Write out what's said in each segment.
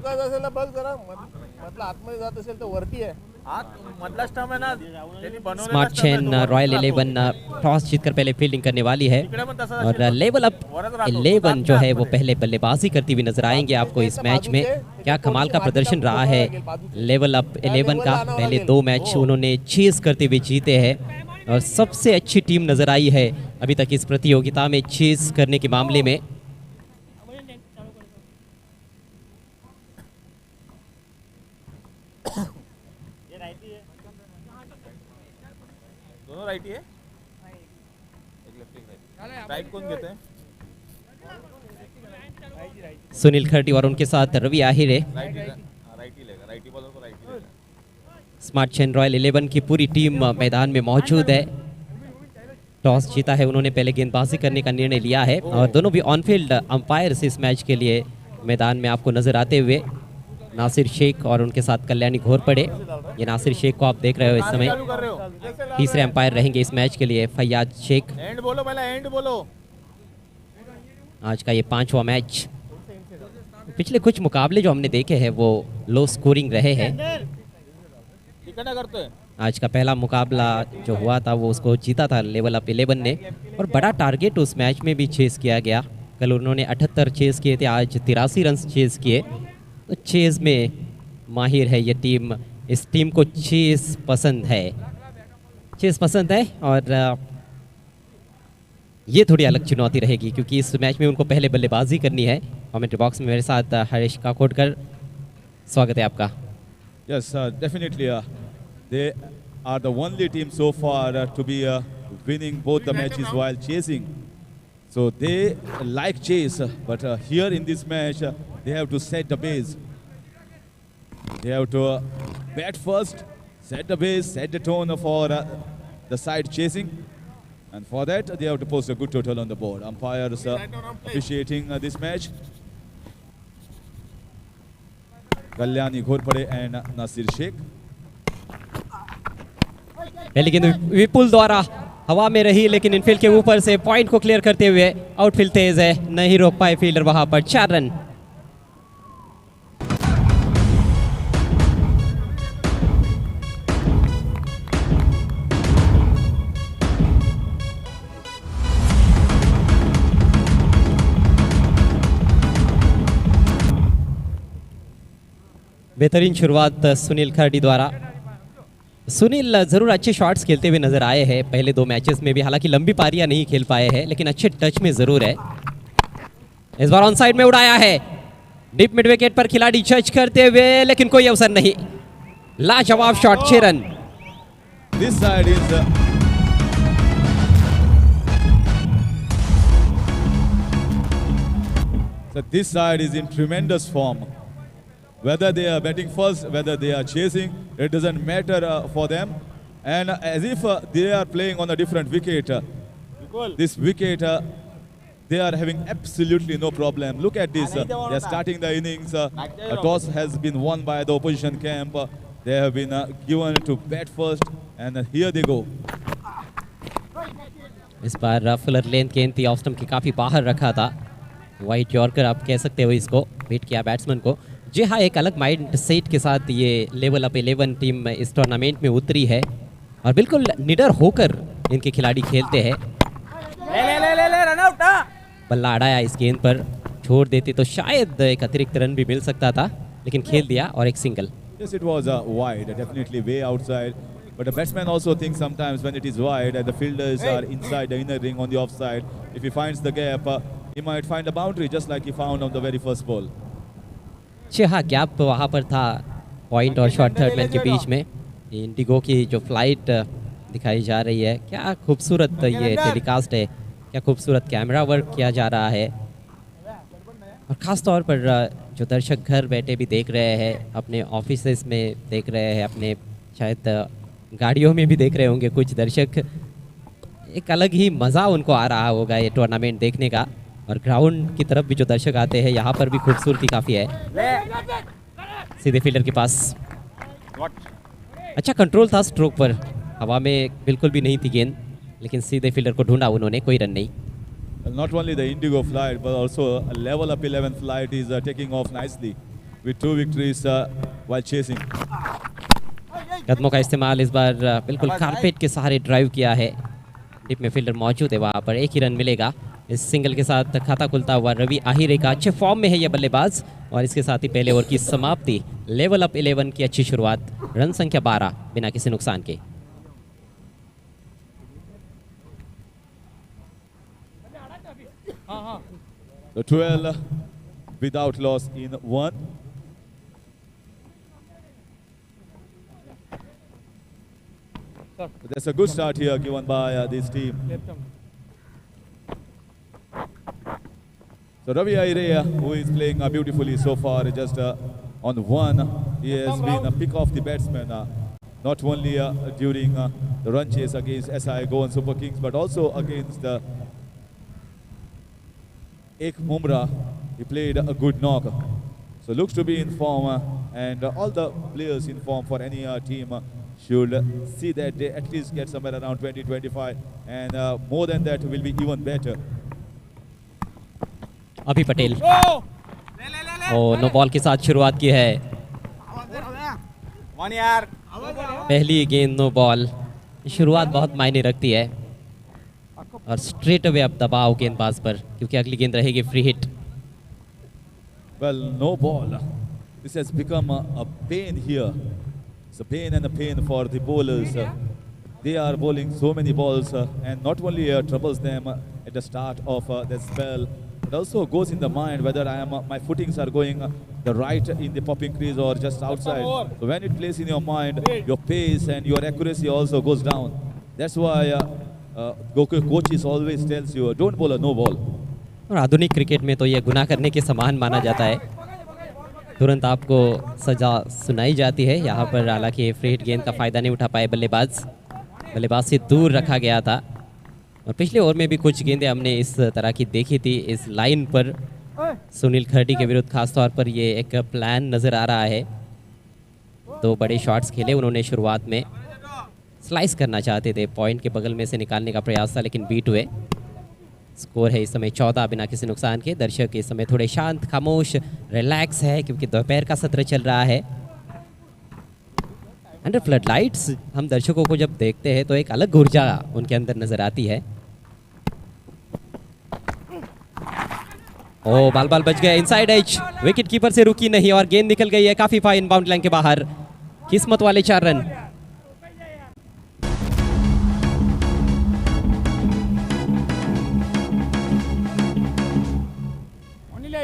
चुकायचं असेल तर बघ जरा म्हटलं आतमध्ये जात असेल तर वरती आहे मधला स्टंप है ना त्यांनी बनवलेला स्मार्ट चेन रॉयल 11 टॉस जीतकर पहले फील्डिंग करने वाली है और लेवल अप 11 जो है वो पहले बल्लेबाजी करती हुई नजर आएंगे आपको इस मैच में। क्या कमाल का प्रदर्शन रहा है लेवल अप 11 का। पहले 2 मैच उन्होंने चेस करते हुए जीते हैं और सबसे अच्छी टीम नजर आई है अभी तक इस प्रतियोगिता में चेस करने के मामले में। दोनों राइटी है एक लेफ्ट एक राइट राइट कौन घेते हैं सुनील खर्टी और उनके साथ रवि आहिर है। राइटी लेगा राइटी बॉलर को राइटी लेगा। स्मार्ट चेन रॉयल 11 की पूरी टीम मैदान में मौजूद है। टॉस जीता है उन्होंने, पहले गेंदबाजी करने का निर्णय लिया है और दोनों भी ऑन फील्ड अंपायर्स इस मैच के लिए मैदान में आपको नजर आते हुए नासिर शेख और उनके साथ कल्याणी घोरपड़े। ये नासिर शेख को आप देख रहे हो इस समय। तीसरे अंपायर रहेंगे इस मैच के लिए फैयाज शेख। एंड बोलो पहले एंड बोलो। आज का ये 5वां मैच। पिछले कुछ मुकाबले जो हमने देखे हैं वो लो स्कोरिंग रहे हैं। आज का पहला मुकाबला जो हुआ था वो उसको जीता था लेवल अप 11 ने और बड़ा टारगेट उस मैच में भी चेस किया गया। कल उन्होंने 78 चेस किए थे, आज 83 रन चेस किए। तो चेस में माहिर है ये टीम। इस टीम को चेस पसंद है, चेस पसंद है और ये थोड़ी अलग चुनौती रहेगी क्योंकि इस मैच में उनको पहले बल्लेबाजी करनी है। कमेंट्री बॉक्स में मेरे साथ हरीश काकोडकर, स्वागत है आपका। Yes, definitely. They are the only team so far to be winning both the matches while chasing. So they like chase, but here in this match, they have to set the base. They have to bat first, set the base, set the tone for the side chasing. And for that, they have to post a good total on the board. Umpires appreciating this match. Kalyani Ghorpade and Nasir Sheikh. लेकिन विपुल द्वारा हवा में रही लेकिन Enfield के ऊपर से point को क्लियर करते हुए आउटफील्ड तेज है, नहीं रोक पाए फील्डर वहां पर। 4 रन। बेहतरीन शुरुआत सुनील खर्टी द्वारा। सुनील जरूर अच्छे शॉट्स खेलते हुए नजर आए हैं पहले 2 मैचेस में भी, हालांकि लंबी पारियां नहीं खेल पाए हैं लेकिन अच्छे टच में जरूर है। इस बार ऑन साइड में उड़ाया है, डीप मिड विकेट पर खिलाड़ी जज करते हुए लेकिन कोई अवसर नहीं। लाजवाब shot, 6 run. This side is so this side is in tremendous form. Whether they are batting first, whether they are chasing, it doesn't matter for them. And as if they are playing on a different wicket. This wicket, they are having absolutely no problem. Look at this. They are starting the innings. A toss has been won by the opposition camp. They have been given to bat first. And here they go. इस बार Fuller length गेंद थी, off stump के काफ़ी बाहर रखा था। White yorker आप कह सकते हो इसको, बीट किया बैट्समैन को। जी हाँ, एक अलग माइंड सेट के साथ ये लेवल अप 11 टीम इस टूर्नामेंट में उतरी है और बिल्कुल निडर होकर इनके खिलाड़ी खेलते हैं। बल्ला अड़ाया इस गेंद पर, छोड़ देते तो शायद एक अतिरिक्त रन भी मिल सकता था लेकिन खेल दिया और एक single. Yes, it was wide, definitely way outside. But the batsman also thinks sometimes when it is wide and the fielders are inside the inner ring on the offside, if he finds the gap, he might find a boundary just like he found on the very first ball. हाँ, gap वहाँ पर था point और short third man के बीच में। Indigo की जो flight दिखाई जा रही है, क्या खूबसूरत ये टेलीकास्ट है, क्या खूबसूरत कैमरा वर्क किया जा रहा है और ख़ास तौर पर जो दर्शक घर बैठे भी देख रहे हैं, अपने ऑफिसेस में देख रहे हैं, अपने शायद गाड़ियों में भी देख रहे होंगे कुछ दर्शक। एक अलग ही मज़ा उनको आ रहा होगा ये टूर्नामेंट देखने का और ग्राउंड की तरफ भी जो दर्शक आते हैं यहाँ पर भी खूबसूरती काफ़ी है। सीधे फील्डर के पास अच्छा कंट्रोल था स्ट्रोक पर, हवा में बिल्कुल भी नहीं थी गेंद लेकिन सीधे फील्डर को ढूंढा उन्होंने, कोई रन नहीं। Not only the Indigo flight but also a level up 11 flight is taking off nicely. with 2 victories while chasing. कदमों का इस्तेमाल इस बार बिल्कुल कारपेट के सहारे ड्राइव किया है। डिप में फील्डर मौजूद है, वहाँ पर एक ही रन मिलेगा। इस सिंगल के साथ खाता खुलता हुआ रवि आहिरे का अच्छे फॉर्म में है ये बल्लेबाज, और इसके साथ ही पहले ओवर की समाप्ति। लेवल अप 11 की अच्छी शुरुआत, रन संख्या 12 बिना किसी नुकसान के। The 12 without loss in 1. That's a good start here given by this team. So Ravi Ahire, who is playing beautifully so far, just on 1. He has been a pick of the batsman, not only during the run chase against SI Goan Super Kings, but also against Ek Mumra. He played a good knock. So looks to be in form, and all the players in form for any team should see that they at least get somewhere around 20-25, and more than that will be even better. अभी पटेल और no ball के साथ शुरुआत की है। पहली गेंद no ball, शुरुआत बहुत मायने रखती है, और स्ट्रेट अवे अब दबाव गेंदबाज पर, क्योंकि अगली गेंद रहेगी free hit. Well, no ball. This has become a pain here. It's a pain and a pain for the bowlers. They are bowling so many balls, and not only troubles them at the start of the spell, it also goes in the mind whether my footings are going the right in the popping crease or just outside. So when it plays in your mind, your pace and your accuracy also goes down. That's why coaches always tells you, don't bowl a no ball. और आधुनिक cricket में तो यह गुनाह करने के समान माना जाता है। तुरंत आपको सजा सुनाई जाती है। यहाँ पर हालांकि फ्री हिट गेंद का फ़ायदा नहीं उठा पाए बल्लेबाज से दूर रखा गया था, और पिछले ओवर में भी कुछ गेंदें हमने इस तरह की देखी थी। इस लाइन पर सुनील खर्डी के विरुद्ध खासतौर पर ये एक प्लान नज़र आ रहा है। 2 बड़े शॉट्स खेले उन्होंने शुरुआत में, स्लाइस करना चाहते थे, पॉइंट के बगल में से निकालने का प्रयास था, लेकिन बीट हुए। स्कोर है इस समय 14 बिना किसी नुकसान के। दर्शक इस समय थोड़े शांत, खामोश, रिलैक्स है, क्योंकि दोपहर का सत्र चल रहा है। अंडर फ्लड लाइट्स हम दर्शकों को जब देखते हैं तो एक अलग ऊर्जा उनके अंदर नजर आती है। ओ बाल बच गया, इनसाइड एज, विकेट कीपर से रुकी नहीं और गेंद निकल गई है काफी फाइन बाउंड लाइन के बाहर। किस्मत वाले 4 run.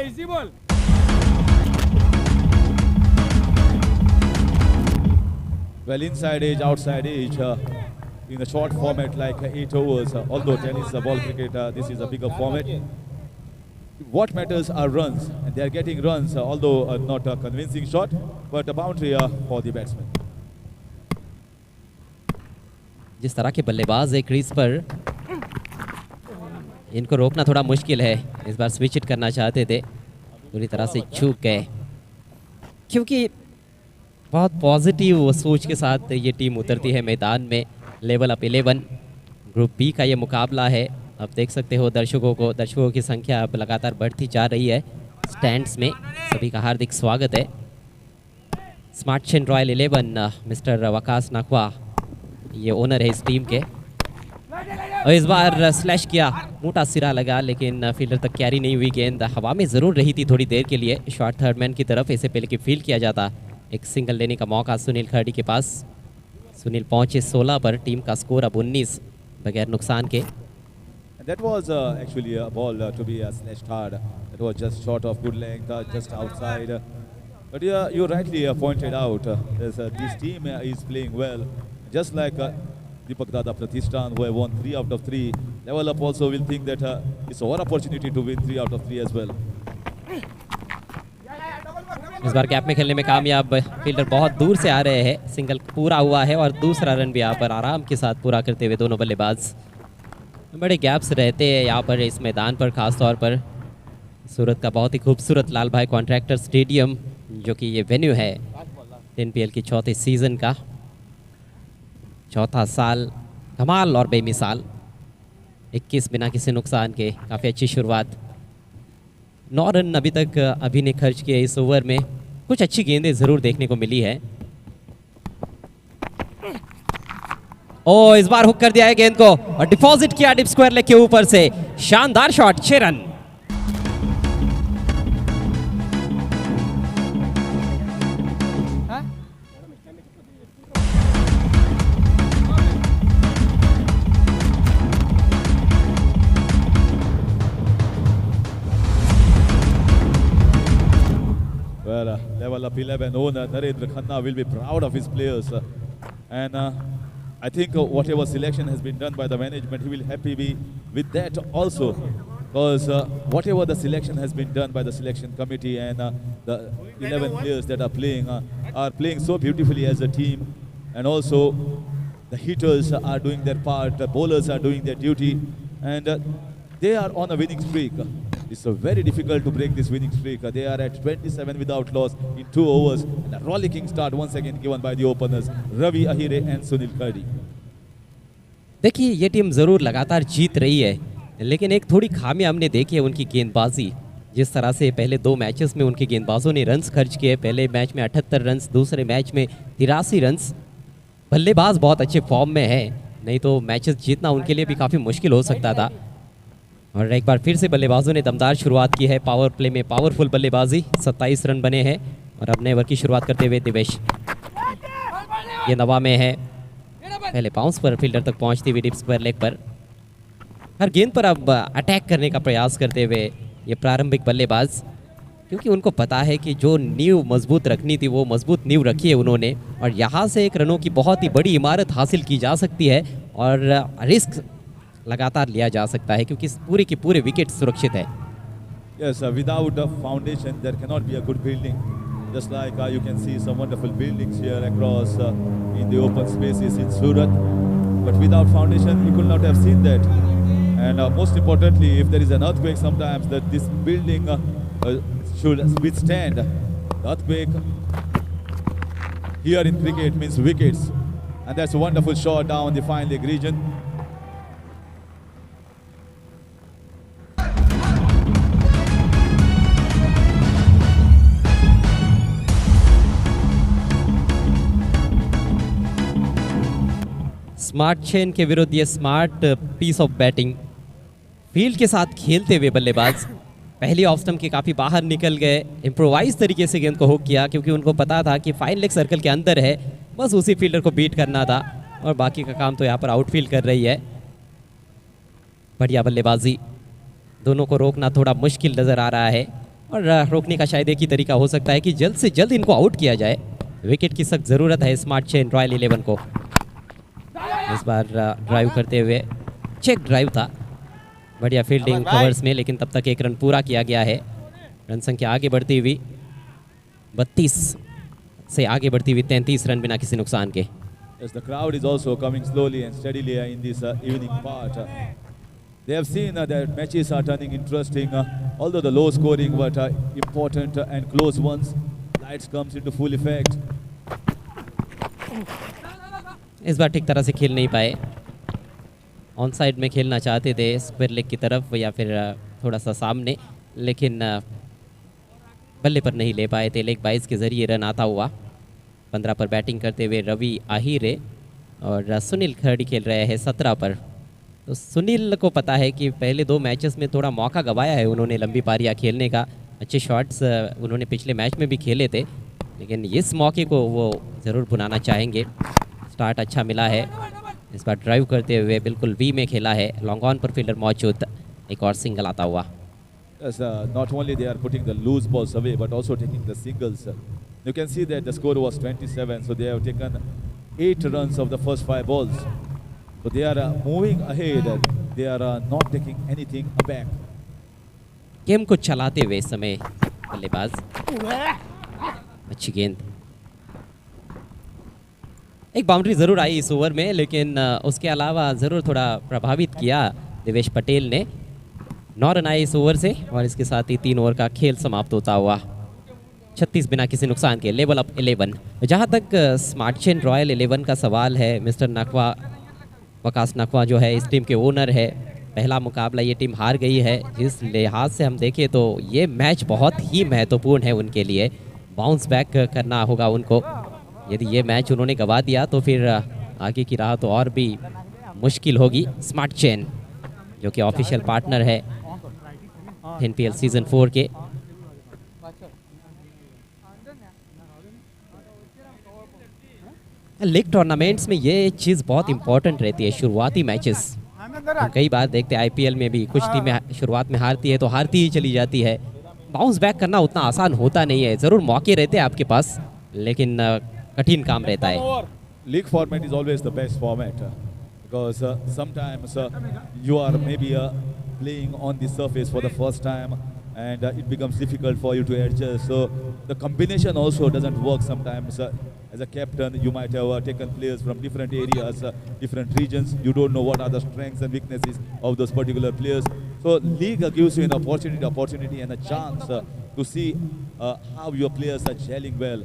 Easy ball. Well, inside edge, outside edge, in a short format like 8 overs, although tennis is a ball cricket, this is a bigger format. What matters are runs, and they are getting runs, although not a convincing shot, but a boundary for the batsman. जिस तरह के बल्लेबाज है crease पर, इनको रोकना थोड़ा मुश्किल है। इस बार स्विच इट करना चाहते थे, पूरी तरह से चूक गए, क्योंकि बहुत पॉजिटिव सोच के साथ ये टीम उतरती है मैदान में। लेवल अप 11 ग्रुप बी का ये मुकाबला है। अब देख सकते हो दर्शकों की संख्या अब लगातार बढ़ती जा रही है स्टैंड्स में। सभी का हार्दिक स्वागत है। Smart chain royal 11 mister Waqas Naqvi ये ओनर है इस टीम के, और इस बार स्लैश किया, मोटा सिरा लगा, लेकिन फील्डर तक कैरी नहीं हुई। गेंद हवा में ज़रूर रही थी थोड़ी देर के लिए शॉर्ट थर्ड मैन की तरफ। इससे पहले कि फील्ड किया जाता, एक सिंगल लेने का मौका सुनील खर्डी के पास। सुनील पहुंचे 16 पर, टीम का स्कोर अब 19 बगैर नुकसान के। That was actually a ball to be slashed hard. It was just short of good length, just outside. But yeah, you rightly pointed out, this team is playing well, just like Deepak Dada Pratishthan, who have won 3 out of 3. Level Up also will think that it's our opportunity to win 3 out of 3 as well. इस बार gap में खेलने में कामयाब, fielder बहुत दूर से आ रहे हैं। सिंगल पूरा हुआ है और दूसरा रन भी यहाँ पर आराम के साथ पूरा करते हुए दोनों बल्लेबाज। बड़े गैप्स रहते हैं यहाँ पर इस मैदान पर, खास तौर पर सूरत का बहुत ही खूबसूरत लाल भाई कॉन्ट्रैक्टर स्टेडियम, जो कि ये वेन्यू है 10PL की 4थे सीज़न का। 4था साल कमाल और बेमिसाल। 21 बिना किसी नुकसान के, काफ़ी अच्छी शुरुआत। 9 रन अभी तक अभी ने खर्च किए इस ओवर में। कुछ अच्छी गेंदें जरूर देखने को मिली है। ओ इस बार हुक कर दिया है गेंद को और डिपॉजिट किया डिप स्क्वायर लेग के ऊपर से। शानदार shot, 6 run. Well, level up 11 owner Narendra Khanna will be proud of his players, and I think whatever selection has been done by the management, he will happy be with that also, because whatever the selection has been done by the selection committee and the 11 players that are playing so beautifully as a team, and also the hitters are doing their part, the bowlers are doing their duty, and they are on a winning streak. It's very difficult to break this winning streak. They are at 27 without loss in 2 overs, and a rollicking start once again given by the openers Ravi Ahire and Sunil Khadi. देखिए ये team ज़रूर लगातार जीत रही है, लेकिन एक थोड़ी खामी हमने देखी है उनकी गेंदबाजी। जिस तरह से पहले 2 मैचेस में उनके गेंदबाजों ने रन्स खर्च किए, पहले मैच में 78 रन्स, दूसरे मैच में 83 रन्स। बल्लेबाज बहुत अच्छे फॉर्म में है, नहीं तो मैचेस जीतना उनके लिए भी काफ़ी मुश्किल हो सकता था। और एक बार फिर से बल्लेबाजों ने दमदार शुरुआत की है। पावर प्ले में पावरफुल बल्लेबाजी, 27 रन बने हैं। और अपने ओवर की शुरुआत करते हुए दिवेश, ये नवा में है, पहले बाउंस पर फील्डर तक पहुंचती हुई डिप स्क्वायर लेग पर। हर गेंद पर अब अटैक करने का प्रयास करते हुए ये प्रारंभिक बल्लेबाज, क्योंकि उनको पता है कि जो नींव मजबूत रखनी थी वो मजबूत नींव रखी है उन्होंने, और यहाँ से एक रनों की बहुत ही बड़ी इमारत हासिल की जा सकती है और रिस्क लगातार लिया जा सकता है, क्योंकि पूरे के पूरे विकेट सुरक्षित है। Yes, without a foundation there cannot be a good building. Just like you can see some wonderful buildings here across in the open spaces in Surat, but without foundation you could not have seen that. And most importantly, if there is an earthquake, sometimes that this building should withstand the earthquake. Here in cricket means wickets, and that's a wonderful shot down the fine leg region. Smart चेन के विरुद्ध ये smart piece of batting, field के साथ खेलते हुए बल्लेबाज पहली ऑफ स्टंप के काफ़ी बाहर निकल गए, इम्प्रोवाइज तरीके से गेंद को हुक किया, क्योंकि उनको पता था कि फाइन लेग सर्कल के अंदर है, बस उसी फील्डर को बीट करना था और बाकी का काम तो यहाँ पर आउटफील्ड कर रही है। बढ़िया बल्लेबाजी, दोनों को रोकना थोड़ा मुश्किल नज़र आ रहा है, और रोकने का शायद एक ही तरीका हो सकता है कि जल्द से जल्द इनको आउट किया जाए। विकेट की सख्त ज़रूरत है स्मार्ट चेन रॉयल 11 को। इस बार ड्राइव करते हुए, चेक ड्राइव था, बढ़िया फील्डिंग कवर्स में, लेकिन तब तक 1 रन पूरा किया गया है। रन संख्या आगे बढ़ती हुई 32 से आगे बढ़ती हुई 33 रन बिना किसी नुकसान के। Yes, the crowd is also coming slowly and steadily in this evening part. They have seen that matches are turning interesting, although the low scoring but important and close ones. Lights comes into full effect. इस बार ठीक तरह से खेल नहीं पाए, on side में खेलना चाहते थे स्क्वायर लेग की तरफ या फिर थोड़ा सा सामने, लेकिन बल्ले पर नहीं ले पाए थे। लेग 22 के जरिए रन आता हुआ। 15 पर बैटिंग करते हुए रवि आहिरे और सुनील खरड़ी खेल रहे हैं 17 पर। तो सुनील को पता है कि पहले 2 मैचेस में थोड़ा मौका गंवाया है उन्होंने लंबी पारियाँ खेलने का। अच्छे शॉट्स उन्होंने पिछले मैच में भी खेले थे, लेकिन इस मौके को वो ज़रूर भुनाना चाहेंगे। स्टार्ट अच्छा मिला है, इस बार ड्राइव करते हुए बिल्कुल वी में खेला है, लॉन्ग ऑन पर फील्डर मौजूद, एक और सिंगल आता हुआ। Yes, not only they are putting the loose balls away, but also taking the singles. You can see that the score was 27, so they have taken 8 runs of the first 5 balls. So they are moving ahead. They are not taking anything back. Game को चलाते हुए इस समय बल्लेबाज, अच्छी गेंद, एक boundary ज़रूर आई इस ओवर में, लेकिन उसके अलावा ज़रूर थोड़ा प्रभावित किया दिवेश पटेल ने। 9 रन आए इस ओवर से और इसके साथ ही 3 ओवर का खेल समाप्त होता हुआ 36 बिना किसी नुकसान के। Level up 11। जहां तक स्मार्ट चेन रॉयल 11 का सवाल है, मिस्टर नकवा, वकास नकवा जो है इस टीम के ओनर है, पहला मुकाबला ये टीम हार गई है। जिस लिहाज से हम देखें तो ये मैच बहुत ही महत्वपूर्ण है उनके लिए, बाउंस बैक करना होगा उनको। यदि ये मैच उन्होंने गवा दिया तो फिर आगे की राह तो और भी मुश्किल होगी। स्मार्ट चेन जो कि ऑफिशियल पार्टनर है NPL सीजन 4 के। लीग टूर्नामेंट्स में ये चीज़ बहुत इंपॉर्टेंट रहती है, शुरुआती मैचेस। हम कई बार देखते हैं IPL में भी कुछ टीमें शुरुआत में हारती है तो हारती ही चली जाती है। बाउंस बैक करना उतना आसान होता नहीं है। ज़रूर मौके रहते हैं आपके पास, लेकिन कठिन काम रहता है। League format is always the best format because sometimes you are maybe playing on the surface for the first time and it becomes difficult for you to adjust. So the combination also doesn't work sometimes. As a captain, you might have taken players from different areas, different regions. You don't know what are the strengths and weaknesses of those particular players. So league gives you an opportunity and a chance to see how your players are gelling well.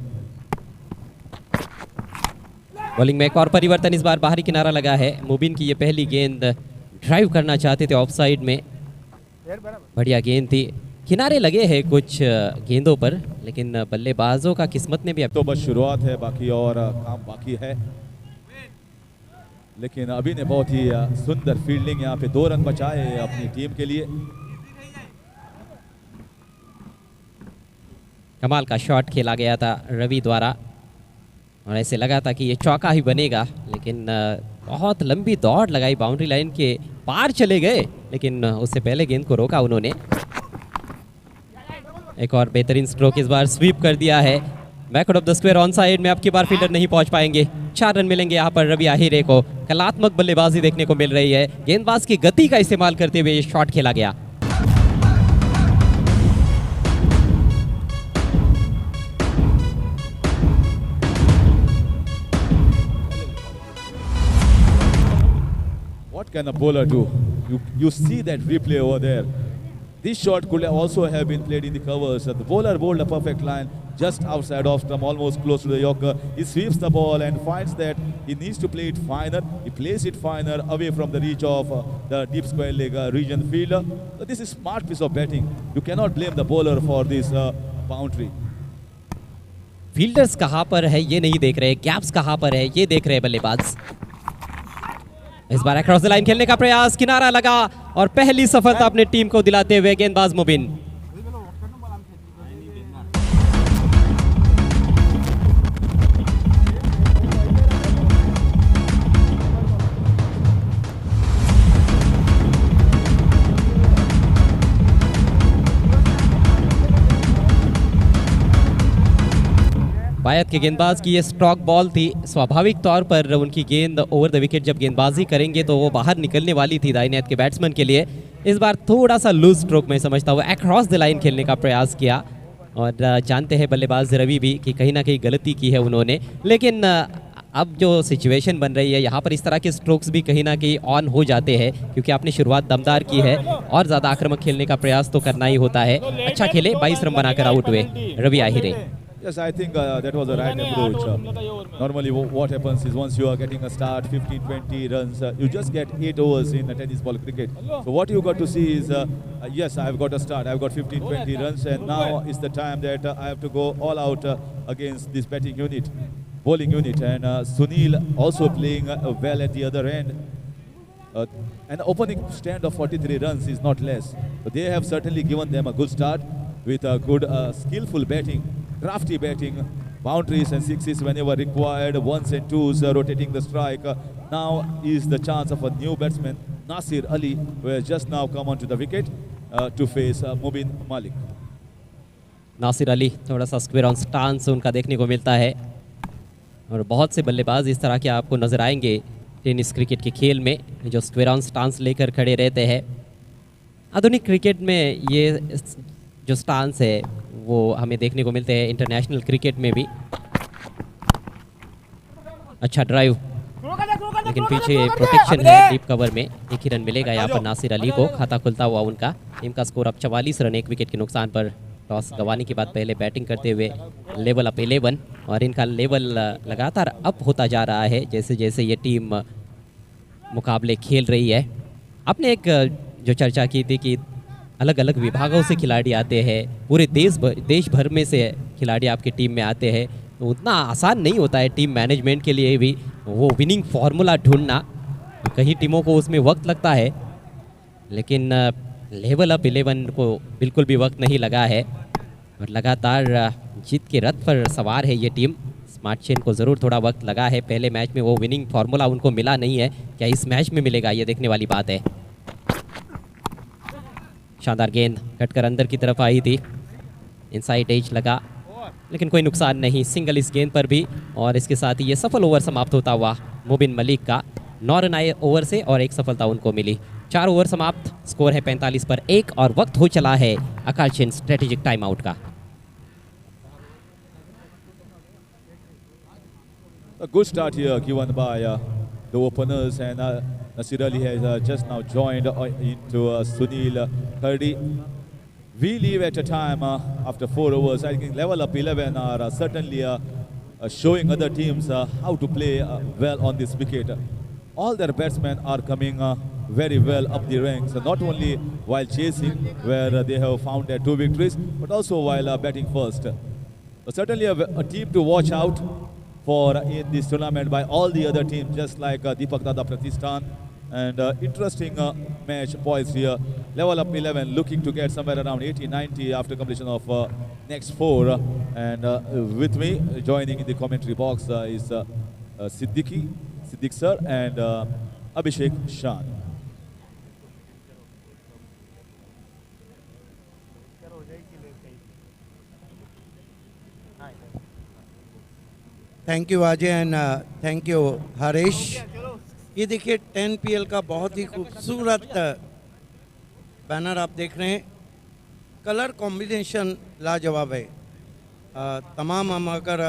Bowling में एक और परिवर्तन, इस बार बाहरी किनारा लगा है। मुबिन की ये पहली गेंद, ड्राइव करना चाहते थे ऑफ साइड में, बढ़िया गेंद थी। किनारे लगे हैं कुछ गेंदों पर, लेकिन बल्लेबाजों का किस्मत ने भी तो बस शुरुआत है, बाकी और काम बाकी है। लेकिन अभी ने बहुत ही सुंदर फील्डिंग यहाँ पे 2 रन बचाए अपनी टीम के लिए। कमाल का शॉट खेला गया था रवि द्वारा और ऐसे लगा था कि ये चौका ही बनेगा, लेकिन बहुत लंबी दौड़ लगाई, बाउंड्री लाइन के पार चले गए, लेकिन उससे पहले गेंद को रोका उन्होंने। एक और बेहतरीन स्ट्रोक, इस बार स्वीप कर दिया है backward of the square on side में। अब की बार फील्डर नहीं पहुंच पाएंगे। 4 रन मिलेंगे यहाँ पर रवि आहिरे को। कलात्मक बल्लेबाजी देखने को मिल रही है, गेंदबाज की गति का इस्तेमाल करते हुए ये शॉट खेला गया। What can a bowler do? You see that replay over there. This shot could also have been played in the covers. The bowler bowled a perfect line just outside off stump, almost close to the Yorker. He sweeps the ball and finds that he needs to play it finer. He plays it finer away from the reach of the deep square leg region fielder. So this is smart piece of batting. You cannot blame the bowler for this boundary. Fielders कहाँ पर है ये नहीं देख रहे, gaps कहाँ पर है ये देख रहे बल्लेबाज। इस बार अक्रॉस द लाइन खेलने का प्रयास, किनारा लगा और पहली सफलता अपने टीम को दिलाते हुए गेंदबाज मुबिन। बायत के गेंदबाज की ये स्ट्रोक बॉल थी। स्वाभाविक तौर पर उनकी गेंद ओवर द विकेट जब गेंदबाजी करेंगे तो वो बाहर निकलने वाली थी दाहिने हाथ के बैट्समैन के लिए। इस बार थोड़ा सा लूज स्ट्रोक में समझता हुआ अक्रॉस द लाइन खेलने का प्रयास किया और जानते हैं बल्लेबाज रवि भी कि कहीं ना कहीं गलती की है उन्होंने, लेकिन अब जो सिचुएशन बन रही है यहाँ पर इस तरह के स्ट्रोक्स भी कहीं ना कहीं ऑन हो जाते हैं, क्योंकि आपने शुरुआत दमदार की है और ज़्यादा आक्रामक खेलने का प्रयास तो करना ही होता है। अच्छा खेले, 22 रन बनाकर आउट हुए रवि आहिरे। Yes, I think that was the right approach. Normally what happens is once you are getting a start, 15-20 runs, you just get 8 overs in tennis ball cricket. So what you got to see is, yes, I have got a start, I have got 15-20 runs and now is the time that I have to go all out against this batting unit, bowling unit, and Sunil also playing well at the other end. An opening stand of 43 runs is not less. So they have certainly given them a good start with a good skillful batting. Crafty batting, boundaries and sixes whenever required, ones and twos, rotating the strike. Now is the chance of a new batsman, Nasir Ali, who has just now come onto the wicket to face Mubin Malik. Nasir Ali, थोड़ा सा square on stance उनका देखने को मिलता है और बहुत से बल्लेबाज इस तरह के आपको नजर आएंगे टेनिस क्रिकेट के खेल में, जो स्क्वेयर ऑन स्टांस लेकर खड़े रहते हैं। आधुनिक क्रिकेट में ये जो स्टांस है वो हमें देखने को मिलते हैं इंटरनेशनल क्रिकेट में भी। अच्छा ड्राइव, लेकिन पीछे प्रोटेक्शन है डीप कवर में। 1 ही रन मिलेगा यहाँ पर नासिर अली को, खाता खुलता हुआ उनका। टीम का स्कोर अब 44 रन 1 विकेट के नुकसान पर। टॉस गंवाने के बाद पहले बैटिंग करते हुए लेवल अप 11 और इनका लेवल लगातार अप होता जा रहा है जैसे जैसे ये टीम मुकाबले खेल रही है। आपने एक जो चर्चा की थी कि अलग अलग विभागों से खिलाड़ी आते हैं, पूरे देश भर में से खिलाड़ी आपकी टीम में आते हैं तो उतना आसान नहीं होता है टीम मैनेजमेंट के लिए भी वो विनिंग फार्मूला ढूंढना। कई टीमों को उसमें वक्त लगता है, लेकिन लेवल अप 11 को बिल्कुल भी वक्त नहीं लगा है और लगातार जीत के रथ पर सवार है ये टीम। स्मार्ट चेन को ज़रूर थोड़ा वक्त लगा है, पहले मैच में वो विनिंग फार्मूला उनको मिला नहीं है, क्या इस मैच में मिलेगा ये देखने वाली बात है। शानदार गेंद कटकर अंदर की तरफ आई थी, इनसाइड एज लगा लेकिन कोई नुकसान नहीं, सिंगल इस गेंद पर भी। और इसके साथ ही ये सफल ओवर समाप्त होता हुआ मुबिन मलिक का 9 रन आए ओवर से और एक सफलता उनको मिली। 4 ओवर समाप्त, स्कोर है 45 पर 1 और वक्त हो चला है अकाल चंद स्ट्रेटेजिक टाइम आउट का। A good start here given by the openers, and Nasir Ali has just now joined into Sunil Kardi. We leave at a time after 4 overs. I think level up 11 are certainly showing other teams how to play well on this wicket. All their batsmen are coming very well up the ranks, not only while chasing, where they have found their 2 victories, but also while batting first. Certainly a team to watch out for in this tournament by all the other teams, just like Deepak Dada Pratishthan. And interesting match poised here. Level up 11 looking to get somewhere around 80-90 after completion of next 4. And with me joining in the commentary box is Siddiq sir and Abhishek Shan. Thank you Ajay and thank you Harish. ये देखिए 10PL का बहुत ही खूबसूरत banner आप देख रहे हैं, colour combination लाजवाब है। तमाम हम अगर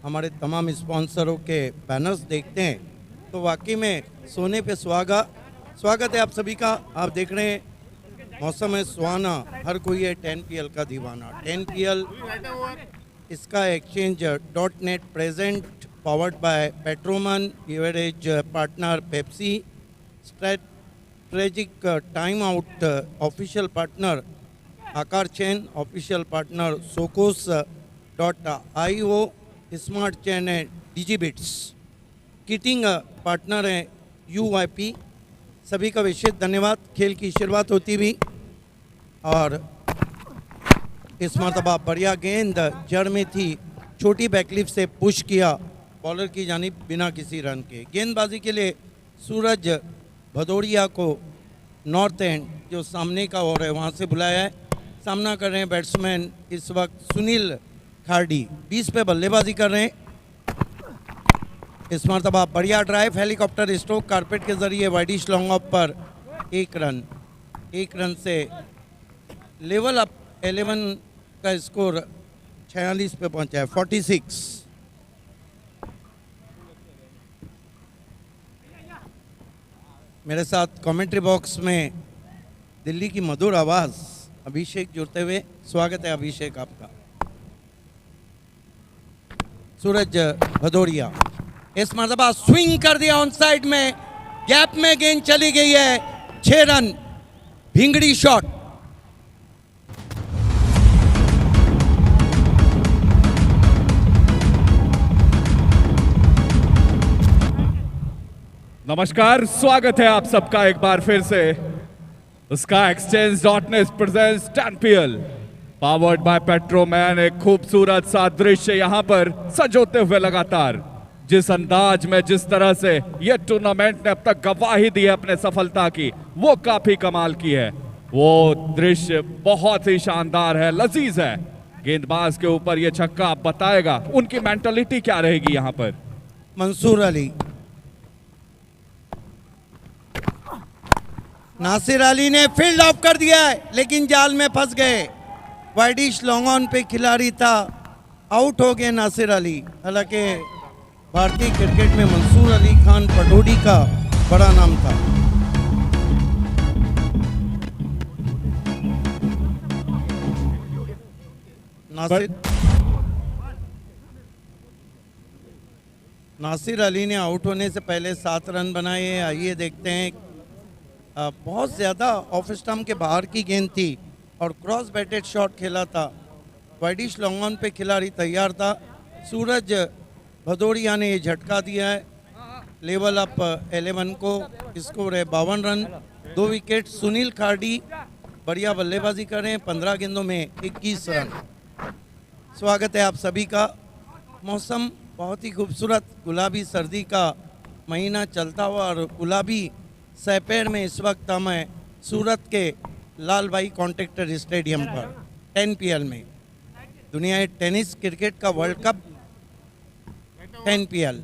हमारे तमाम स्पॉन्सरों के बैनर्स देखते हैं तो वाकई में सोने पे स्वागत है आप सभी का। आप देख रहे हैं मौसम है सुहाना, हर कोई है 10PL का दीवाना। 10PL इसका exchange .net present powered by Petroman, beverage partner Pepsi, strategic time out official partner Aakar chain, official partner Socos.io, smart chain है डिजिबिट्स, किटिंग पार्टनर है UYP। सभी का विशेष धन्यवाद। खेल की शुरुआत होती भी और इस मरतबा बढ़िया गेंद जड़ में थी, छोटी बैकलिफ से पुश किया बॉलर की जानिब बिना किसी रन के। गेंदबाजी के लिए सूरज भदौड़िया को नॉर्थ एंड जो सामने का ओवर है वहाँ से बुलाया है। सामना कर रहे हैं बैट्समैन इस वक्त सुनील खार्डी, 20 पे बल्लेबाजी कर रहे हैं। इस मरतबा बढ़िया ड्राइव, हेलीकॉप्टर स्ट्रोक कारपेट के जरिए वाइडिश लॉन्ग ऑफ पर 1 रन से लेवल अप 11 का स्कोर 46 पे पहुंचा है, 46। मेरे साथ कमेंट्री बॉक्स में दिल्ली की मधुर आवाज़ अभिषेक जुड़ते हुए, स्वागत है अभिषेक आपका। सूरज भदौड़िया इस मरतबा स्विंग कर दिया ऑन साइड में, गैप में गेंद चली गई है, 6 रन, भिंगड़ी शॉट। नमस्कार, स्वागत है आप सबका एक बार फिर से। Sky exchange .net presents 10PL powered by Petroman. एक खूबसूरत सा दृश्य यहाँ पर सजोते हुए लगातार, जिस अंदाज में जिस तरह से ये टूर्नामेंट ने अब तक गवाही दी है अपने सफलता की, वो काफी कमाल की है। वो दृश्य बहुत ही शानदार है, लजीज है। गेंदबाज के ऊपर ये छक्का आप बताएगा उनकी मेंटालिटी क्या रहेगी यहाँ पर। मंसूर अली, नासिर अली ने फील्ड ऑफ कर दिया है लेकिन जाल में फंस गए। वाइडिश लॉन्ग ऑन पे खिलाड़ी था, आउट हो गए नासिर अली। हालांकि भारतीय क्रिकेट में मंसूर अली खान पटौड़ी का बड़ा नाम था। नासिर अली ने आउट होने से पहले 7 रन बनाए। आइए देखते हैं, बहुत ज़्यादा ऑफ स्टंप के बाहर की गेंद थी और क्रॉस बैटेड शॉट खेला था वाइडिश लॉन्ग ऑन पे खिलाड़ी तैयार था। सूरज भदौरिया ने ये झटका दिया है लेवल अप 11 को। स्कोर है 52 रन, 2 विकेट। सुनील खाड़ी बढ़िया बल्लेबाजी कर रहे हैं, 15 गेंदों में 21 रन। स्वागत है आप सभी का। मौसम बहुत ही खूबसूरत, गुलाबी सर्दी का महीना चलता हुआ और गुलाबी सैपेर में इस वक्त हम हैं सूरत के लाल भाई कॉन्ट्रैक्टर स्टेडियम पर 10 PL में दुनिया टेनिस क्रिकेट का वर्ल्ड कप 10 PL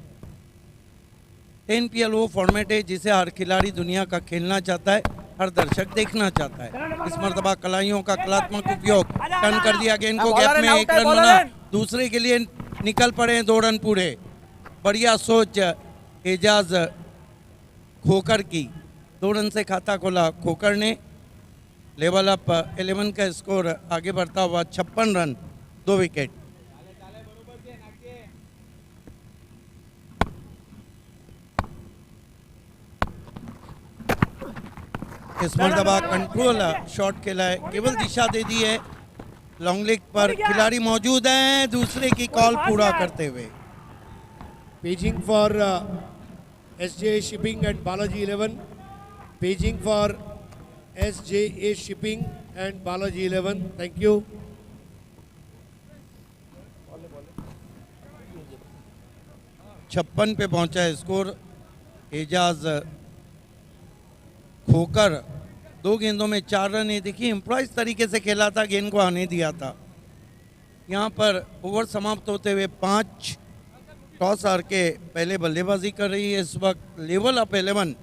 वो फॉर्मेट है जिसे हर खिलाड़ी दुनिया का खेलना चाहता है, हर दर्शक देखना चाहता है। इस मरतबा कलाइयों का कलात्मक उपयोग टर्न कर दिया, गेंद को गैप में 1 रन बना, दूसरे के लिए निकल पड़े 2 रन पूरे। बढ़िया सोच एजाज खोकर की, 2 रन से खाता खोला खोकर ने। लेवल अप 11 का स्कोर आगे बढ़ता हुआ 56 रन, 2 विकेट। इस मरतबा कंट्रोल शॉट खेला है, केवल दिशा दे दी है। लॉन्ग लेग पर खिलाड़ी मौजूद हैं दूसरे की कॉल पूरा करते हुए। Paging for SJA Shipping and Balaji 11. Paging for SJA Shipping and Balaji 11. Thank you. छप्पन पे पहुंचा है स्कोर। एजाज खोकर 2 गेंदों में 4 रन। ये देखिए इम्प्रोवाइज तरीके से खेला था, गेंद को आने दिया था। यहाँ पर ओवर समाप्त होते हुए 5 टॉस हार के पहले बल्लेबाजी कर रही है इस वक्त लेवल अप 11।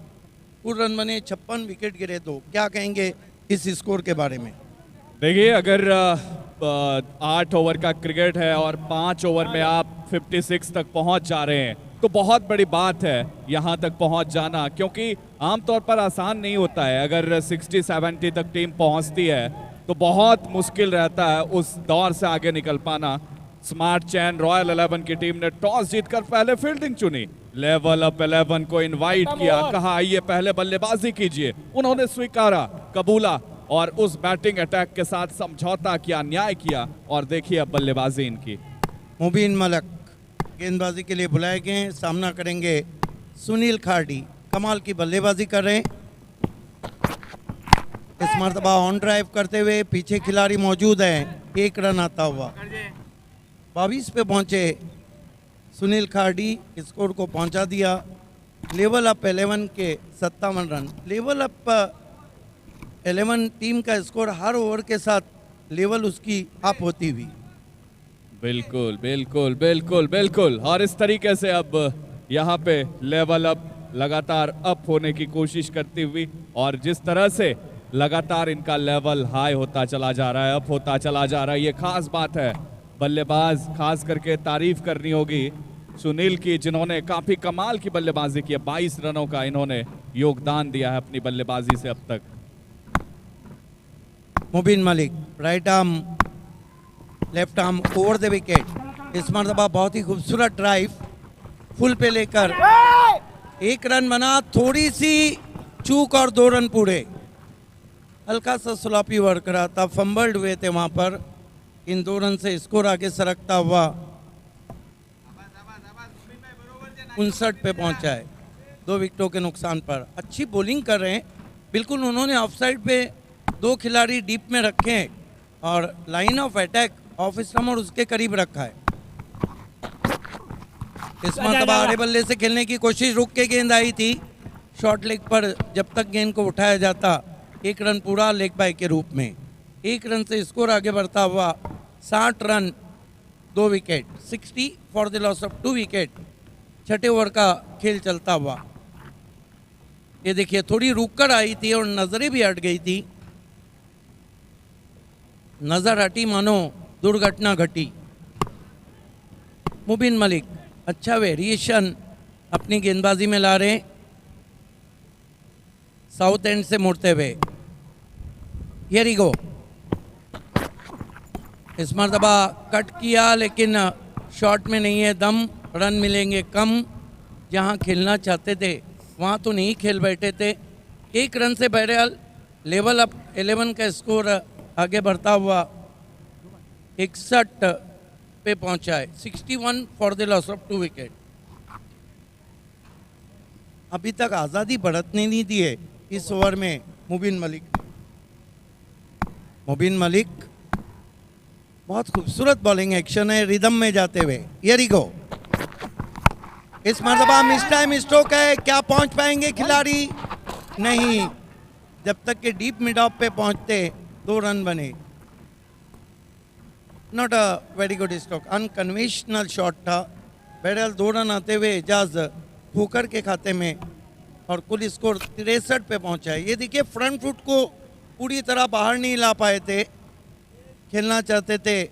कुल रन बने 56, विकेट गिरे 2। क्या कहेंगे इस स्कोर के बारे में? देखिए, अगर 8 ओवर का क्रिकेट है और 5 ओवर में आप 56 तक पहुंच जा रहे हैं तो बहुत बड़ी बात है यहां तक पहुंच जाना, क्योंकि आमतौर पर आसान नहीं होता है। अगर 60-70 तक टीम पहुंचती है तो बहुत मुश्किल रहता है उस दौर से आगे निकल पाना। स्मार्ट चैन रॉयल 11 की टीम ने टॉस जीतकर पहले फील्डिंग चुनी। लेवल अप 11 को इनवाइट किया, कहा आइए पहले बल्लेबाजी कीजिए। उन्होंने स्वीकारा, कबूला और उस बैटिंग अटैक के साथ समझौता किया, न्याय किया। और देखिए अब बल्लेबाजी इनकी। मुबीन मलिक गेंदबाजी के लिए बुलाए गए हैं, सामना करेंगे सुनील खाड़ी। कमाल की बल्लेबाजी कर रहे हैं। इस मरतबा ऑन ड्राइव करते हुए पीछे खिलाड़ी मौजूद हैं, 1 रन आता हुआ। 22 पे पहुंचे सुनील खाड़ी, स्कोर को पहुंचा दिया। लेवल अप 11 के 57 रन। लेवल अप 11 टीम का स्कोर हर ओवर के साथ लेवल उसकी अप होती हुई। बिल्कुल बिल्कुल बिल्कुल बिल्कुल। और इस तरीके से अब यहाँ पे लेवल अप लगातार अप होने की कोशिश करती हुई, और जिस तरह से लगातार इनका लेवल हाई होता चला जा रहा है, अप होता चला जा रहा है, ये खास बात है। बल्लेबाज खास करके तारीफ करनी होगी सुनील की, जिन्होंने काफी कमाल की बल्लेबाजी की है। 22 रनों का इन्होंने योगदान दिया है अपनी बल्लेबाजी से अब तक। Mubeen Malik right arm left arm over the wicket. इस मरतबा बहुत ही खूबसूरत ड्राइव फुल पे लेकर 1 रन बना। थोड़ी सी चूक और 2 रन पूरे। हल्का सा स्लॉपी वर्क रहा था, फंबल्ड हुए थे वहां पर। इन 2 रन से स्कोर आगे सरकता हुआ 59 पे पहुंचा है, 2 विकेटों के नुकसान पर। अच्छी बॉलिंग कर रहे हैं, बिल्कुल उन्होंने ऑफ साइड पे 2 खिलाड़ी डीप में रखे हैं और line of attack off stump और उसके करीब रखा है। इस मरतबा आड़े बल्ले से खेलने की कोशिश, रुक के गेंद आई थी शॉर्ट लेग पर। जब तक गेंद को उठाया जाता 1 रन पूरा लेग बाय के रूप में। 1 रन से स्कोर आगे बढ़ता हुआ 60 run, 2 wicket. 60 for the loss of 2 wicket. 6ठे ओवर का खेल चलता हुआ। ये देखिए थोड़ी रुक कर आई थी और नजरें भी हट गई थी। नजर हटी मानो दुर्घटना घटी। मुबीन मलिक अच्छा वेरिएशन अपनी गेंदबाजी में ला रहे हैं, साउथ एंड से मुड़ते हुए। हियर ही गो। इस मरतबा कट किया लेकिन शॉट में नहीं है दम। रन मिलेंगे कम। जहां खेलना चाहते थे वहां तो नहीं खेल बैठे थे। 1 रन से बहरहाल लेवल अप 11 का स्कोर आगे बढ़ता हुआ 61 पे पहुंचा है, 61 for the loss of 2 wicket. अभी तक आज़ादी बरतने नहीं दी है इस ओवर में मुबीन मलिक। मुबीन मलिक बहुत खूबसूरत बॉलिंग एक्शन है रिदम में जाते हुए। हियर ही गो, इस मरतबा मिस टाइम स्ट्रोक है, क्या पहुंच पाएंगे खिलाड़ी? नहीं, जब तक कि डीप मिड ऑफ पे पहुंचते 2 रन बने। Not a very good stroke, unconventional shot था। बहरहाल 2 रन आते हुए एजाज ठोकर के खाते में और कुल स्कोर 63 पे पहुंचा है। ये देखिए फ्रंट फुट को पूरी तरह बाहर नहीं ला पाए थे, खेलना चाहते थे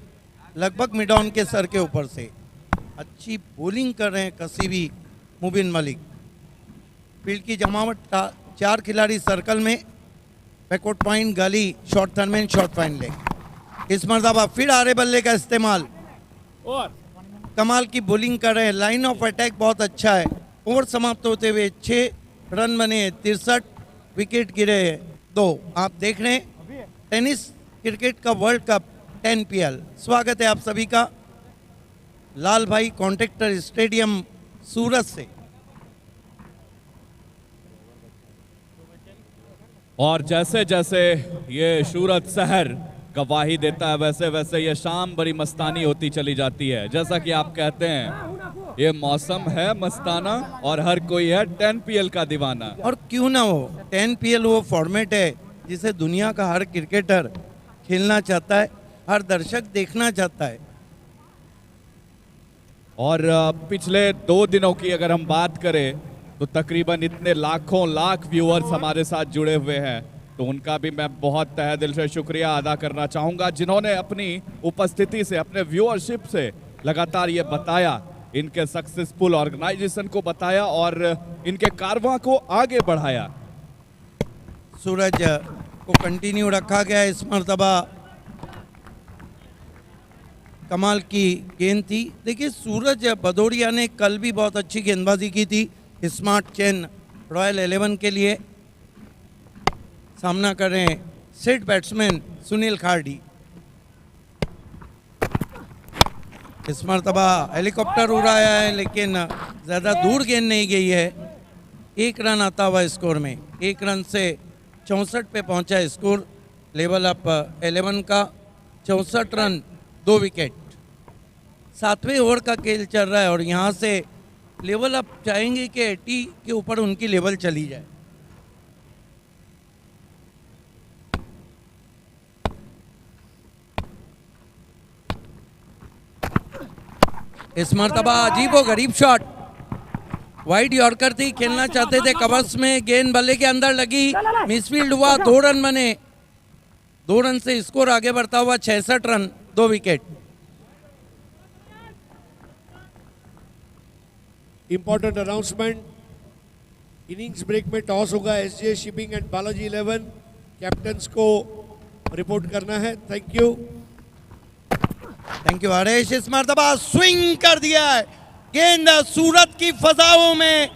लगभग मिड ऑन के सर के ऊपर से। अच्छी बॉलिंग कर रहे हैं कसी भी मुबीन मलिक। फील्ड की जमावट 4 खिलाड़ी सर्कल में, बैकवर्ड पॉइंट, गली, short third man, short fine leg. इस मरतबा फिर आरे बल्ले का इस्तेमाल, कमाल की बॉलिंग कर रहे हैं। लाइन ऑफ अटैक बहुत अच्छा है। ओवर समाप्त होते हुए 6 रन बने, 63 विकेट गिरे 2। आप देख रहे हैं टेनिस क्रिकेट का वर्ल्ड कप 10 PL। स्वागत है आप सभी का लाल भाई कॉन्ट्रैक्टर स्टेडियम सूरत से। और जैसे जैसे ये सूरत शहर गवाही देता है, वैसे वैसे ये शाम बड़ी मस्तानी होती चली जाती है। जैसा कि आप कहते हैं, ये मौसम है मस्ताना और हर कोई है 10 PL का दीवाना। और क्यों ना हो, 10 PL वो फॉर्मेट है जिसे दुनिया का हर क्रिकेटर खेलना चाहता है, हर दर्शक देखना चाहता है। और पिछले 2 दिनों की अगर हम बात करें तो तकरीबन इतने लाखों लाख व्यूअर्स हमारे साथ जुड़े हुए हैं, तो उनका भी मैं बहुत तहे दिल से शुक्रिया अदा करना चाहूँगा, जिन्होंने अपनी उपस्थिति से, अपने व्यूअरशिप से लगातार ये बताया, इनके सक्सेसफुल ऑर्गेनाइजेशन को बताया और इनके कारवां को आगे बढ़ाया। सूरज को कंटिन्यू रखा गया इस मरतबा। कमाल की गेंद थी। देखिए सूरज भदौरिया ने कल भी बहुत अच्छी गेंदबाजी की थी स्मार्ट चेन रॉयल 11 के लिए। सामना कर रहे हैं सेट बैट्समैन सुनील खार्डी। इस मरतबा हेलीकॉप्टर उड़ाया है लेकिन ज़्यादा दूर गेंद नहीं गई है। 1 रन आता हुआ स्कोर में, 1 रन से 64 पे पहुंचा है स्कोर। लेवल अप 11 का 64 रन 2 विकेट। 7वें ओवर का खेल चल रहा है और यहाँ से लेवल अप चाहेंगे कि 80 के ऊपर उनकी लेवल चली जाए। इस मरतबा अजीबो गरीब शॉट, वाइड यॉर्कर थी, खेलना चाहते थे कवर्स में, गेंद बल्ले के अंदर लगी, मिसफील्ड हुआ, 2 रन बने। 2 रन से स्कोर आगे बढ़ता हुआ 66 run 2 wicket. Important announcement, innings break में टॉस होगा। SJ shipping and Balaji 11 captains को रिपोर्ट करना है। Thank you. Thank you Haresh. इस मरतबा स्विंग कर दिया है, गेंद सूरत की फजाओं में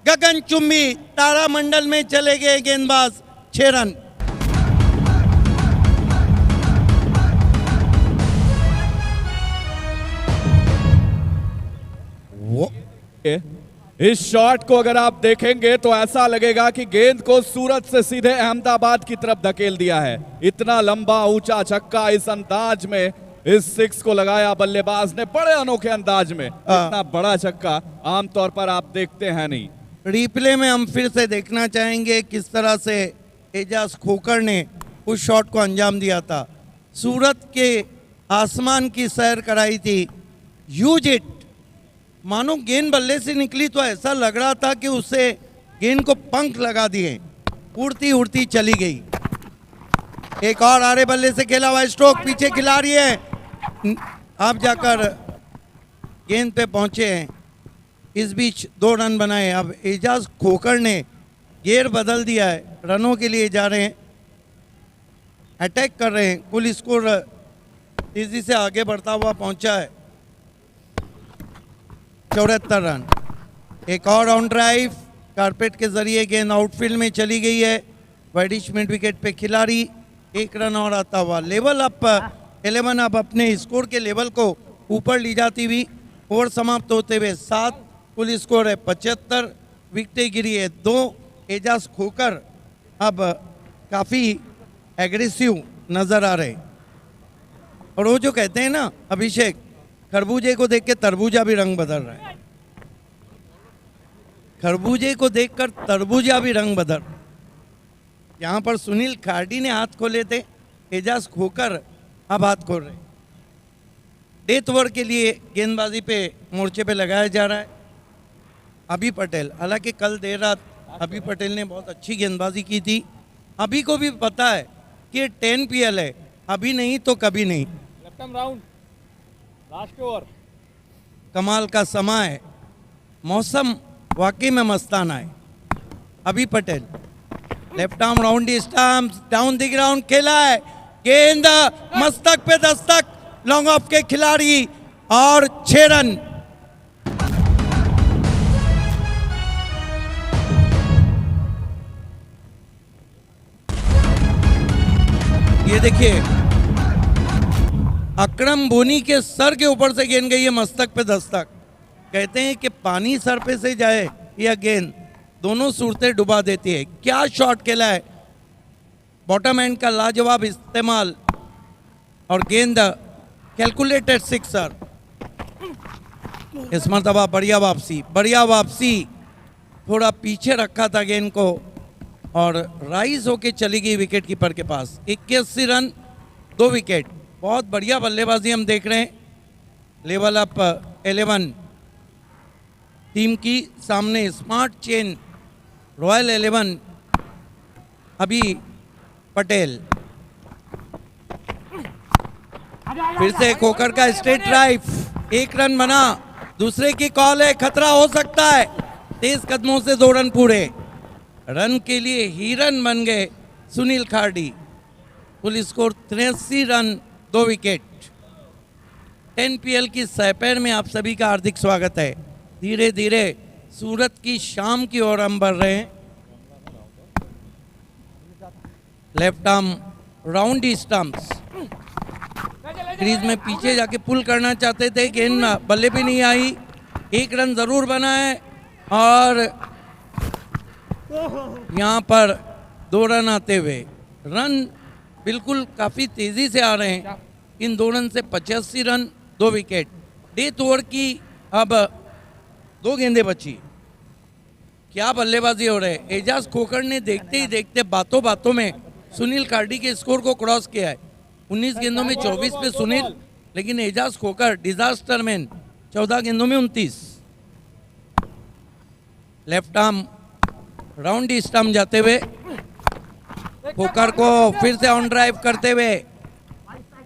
गगनचुंबी तारामंडल में चले गए गेंदबाज। 6 रन। इस शॉट को अगर आप देखेंगे तो ऐसा लगेगा कि गेंद को सूरत से सीधे अहमदाबाद की तरफ धकेल दिया है। इतना लंबा ऊंचा छक्का इस अंदाज में, इस 6 को लगाया बल्लेबाज ने बड़े अनोखे अंदाज में। इतना बड़ा छक्का आमतौर पर आप देखते हैं नहीं। रिप्ले में हम फिर से देखना चाहेंगे किस तरह से एजाज खोकर ने उस शॉट को अंजाम दिया था। सूरत के आसमान की सैर कराई थी। यूज इट, मानो गेंद बल्ले से निकली तो ऐसा लग रहा था कि उसे गेंद को पंख लगा दिए, उड़ती उड़ती चली गई। एक और आरे बल्ले से खेला हुआ स्ट्रोक, पीछे खिलाड़ी है, आप जाकर गेंद पे पहुंचे हैं। इस बीच 2 रन बनाए। अब एजाज खोकर ने गियर बदल दिया है, रनों के लिए जा रहे हैं, अटैक कर रहे हैं। कुल स्कोर तेजी से आगे बढ़ता हुआ पहुंचा है 74 रन। एक और ऑन ड्राइव, कारपेट के जरिए गेंद आउटफील्ड में चली गई है। वाइडिश मिड विकेट पे खिलाड़ी, 1 रन और आता हुआ। लेवल अप 11 अब अपने स्कोर के लेवल को ऊपर ले जाती हुई ओवर समाप्त होते हुए 7, कुल स्कोर है 75, विकेटें गिरी है 2। एजाज खोकर अब काफ़ी एग्रेसिव नज़र आ रहे। और वो जो कहते हैं ना अभिषेक, खरबूजे को देख के तरबूजा भी रंग बदल रहा है, खरबूजे को देखकर तरबूजा भी रंग बदल। यहाँ पर सुनील खार्डी ने हाथ खोले थे, एजाज खोकर अब हाथ खोल रहे। डेथ ओवर के लिए गेंदबाजी पे मोर्चे पे लगाया जा रहा है अभी पटेल। हालांकि कल देर रात अभी पटेल ने बहुत अच्छी गेंदबाजी की थी। अभी को भी पता है कि 10 PL है, अभी नहीं तो कभी नहीं। Left arm round, last over. कमाल का समय है, मौसम वाकई में मस्ताना है। अभी Patel left arm round stumps down the ground खेला है, गेंद मस्तक पे दस्तक, लॉन्ग ऑफ के खिलाड़ी और 6 रन। ये देखिए अकरम बोनी के सर के ऊपर से गेंद गई है मस्तक पे दस्तक। कहते हैं कि पानी सर पे से जाए या गेंद, दोनों सूरतें डुबा देती है। क्या शॉट खेला है, बॉटम एंड का लाजवाब इस्तेमाल और गेंद कैलकुलेटेड सिक्सर। इस मरतबा बढ़िया वापसी, बढ़िया वापसी। थोड़ा पीछे रखा था गेंद को और राइज होके चली गई विकेट कीपर के पास। 81 रन 2 विकेट, बहुत बढ़िया बल्लेबाजी हम देख रहे हैं। लेवल अप 11 टीम की सामने स्मार्ट चेन रॉयल 11 अभी पटेल। फिर से खोकर का स्ट्रेट ड्राइव, 1 रन बना, दूसरे की कॉल है, खतरा हो सकता है। तेज कदमों से 2 रन पूरे, रन के लिए ही रन बन गए सुनील खार्डी। कुल स्कोर 83 रन 2 विकेट। 10 PL की सैपेर में आप सभी का हार्दिक स्वागत है। धीरे धीरे सूरत की शाम की ओर हम बढ़ रहे हैं। Left arm round stumps, crease में पीछे जाके पुल करना चाहते थे, गेंद बल्ले भी नहीं आई। 1 रन जरूर बना है और यहाँ पर 2 रन आते हुए, रन बिल्कुल काफ़ी तेज़ी से आ रहे हैं। इन 2 रन से 85 रन 2 विकेट। डेथ ओवर की अब 2 गेंदें बची। क्या बल्लेबाजी हो रहे। एजाज खोकर ने देखते ही देखते बातों बातों में सुनील खार्डी के स्कोर को क्रॉस किया है। 19 गेंदों में 24 पे सुनील, लेकिन एजाज खोकर डिजास्टर मैन 14 गेंदों में 29। लेफ्ट आर्म राउंड स्टंप जाते हुए खोकर को फिर से ऑन ड्राइव करते हुए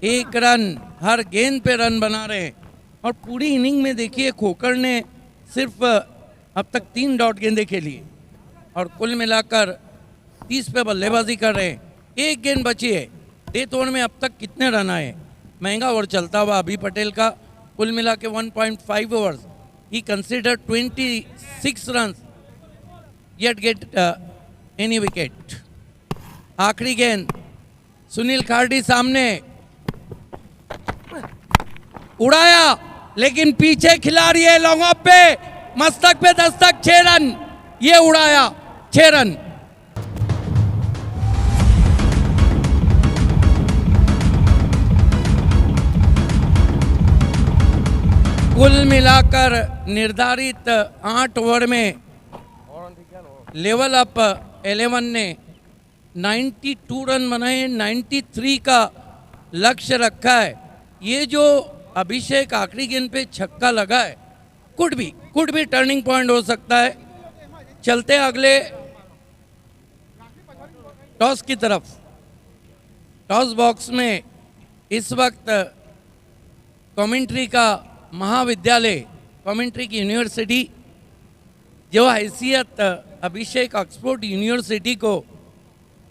1 रन, हर गेंद पे रन बना रहे। और पूरी इनिंग में देखिए खोकर ने सिर्फ अब तक 3 डॉट गेंदें खेली और कुल मिलाकर 30 पे बल्लेबाजी कर रहे हैं। 1 गेंद बची है। डेथ ओवर में अब तक कितने रन आए। महंगा ओवर चलता हुआ अभी पटेल का, कुल मिला के 1.5 ओवर्स। ही consider 26 run yet get any wicket। आखिरी गेंद सुनील खार्डी सामने, उड़ाया लेकिन पीछे खिलाड़ी है, लॉन्ग ऑफ पे मस्तक पे दस्तक, 6 रन। ये उड़ाया 6 रन। कुल मिलाकर निर्धारित 8 ओवर में लेवल अप 11 ने 92 रन बनाए, 93 का लक्ष्य रखा है। ये जो अभिषेक आखिरी गेंद पे छक्का लगा है, कुड भी टर्निंग पॉइंट हो सकता है। चलते अगले टॉस की तरफ। टॉस बॉक्स में इस वक्त कमेंट्री का महाविद्यालय, कमेंट्री की यूनिवर्सिटी, जो हैसियत अभिषेक ऑक्सफोर्ड यूनिवर्सिटी को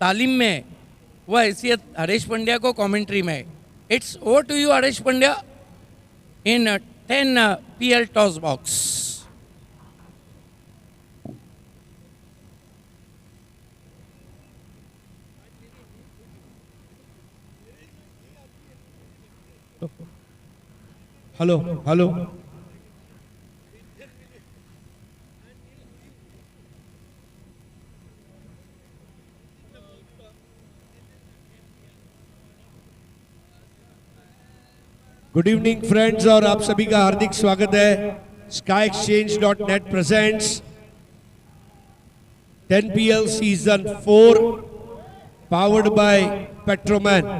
तालीम में, वह हैसियत हरेश पंड्या को कमेंट्री में। It's over to you Haresh Pandya in 10 PL toss box. Hello hello good evening friends, और आप सभी का हार्दिक स्वागत है। SkyExchange.net presents 10PL Season 4 powered by Petroman.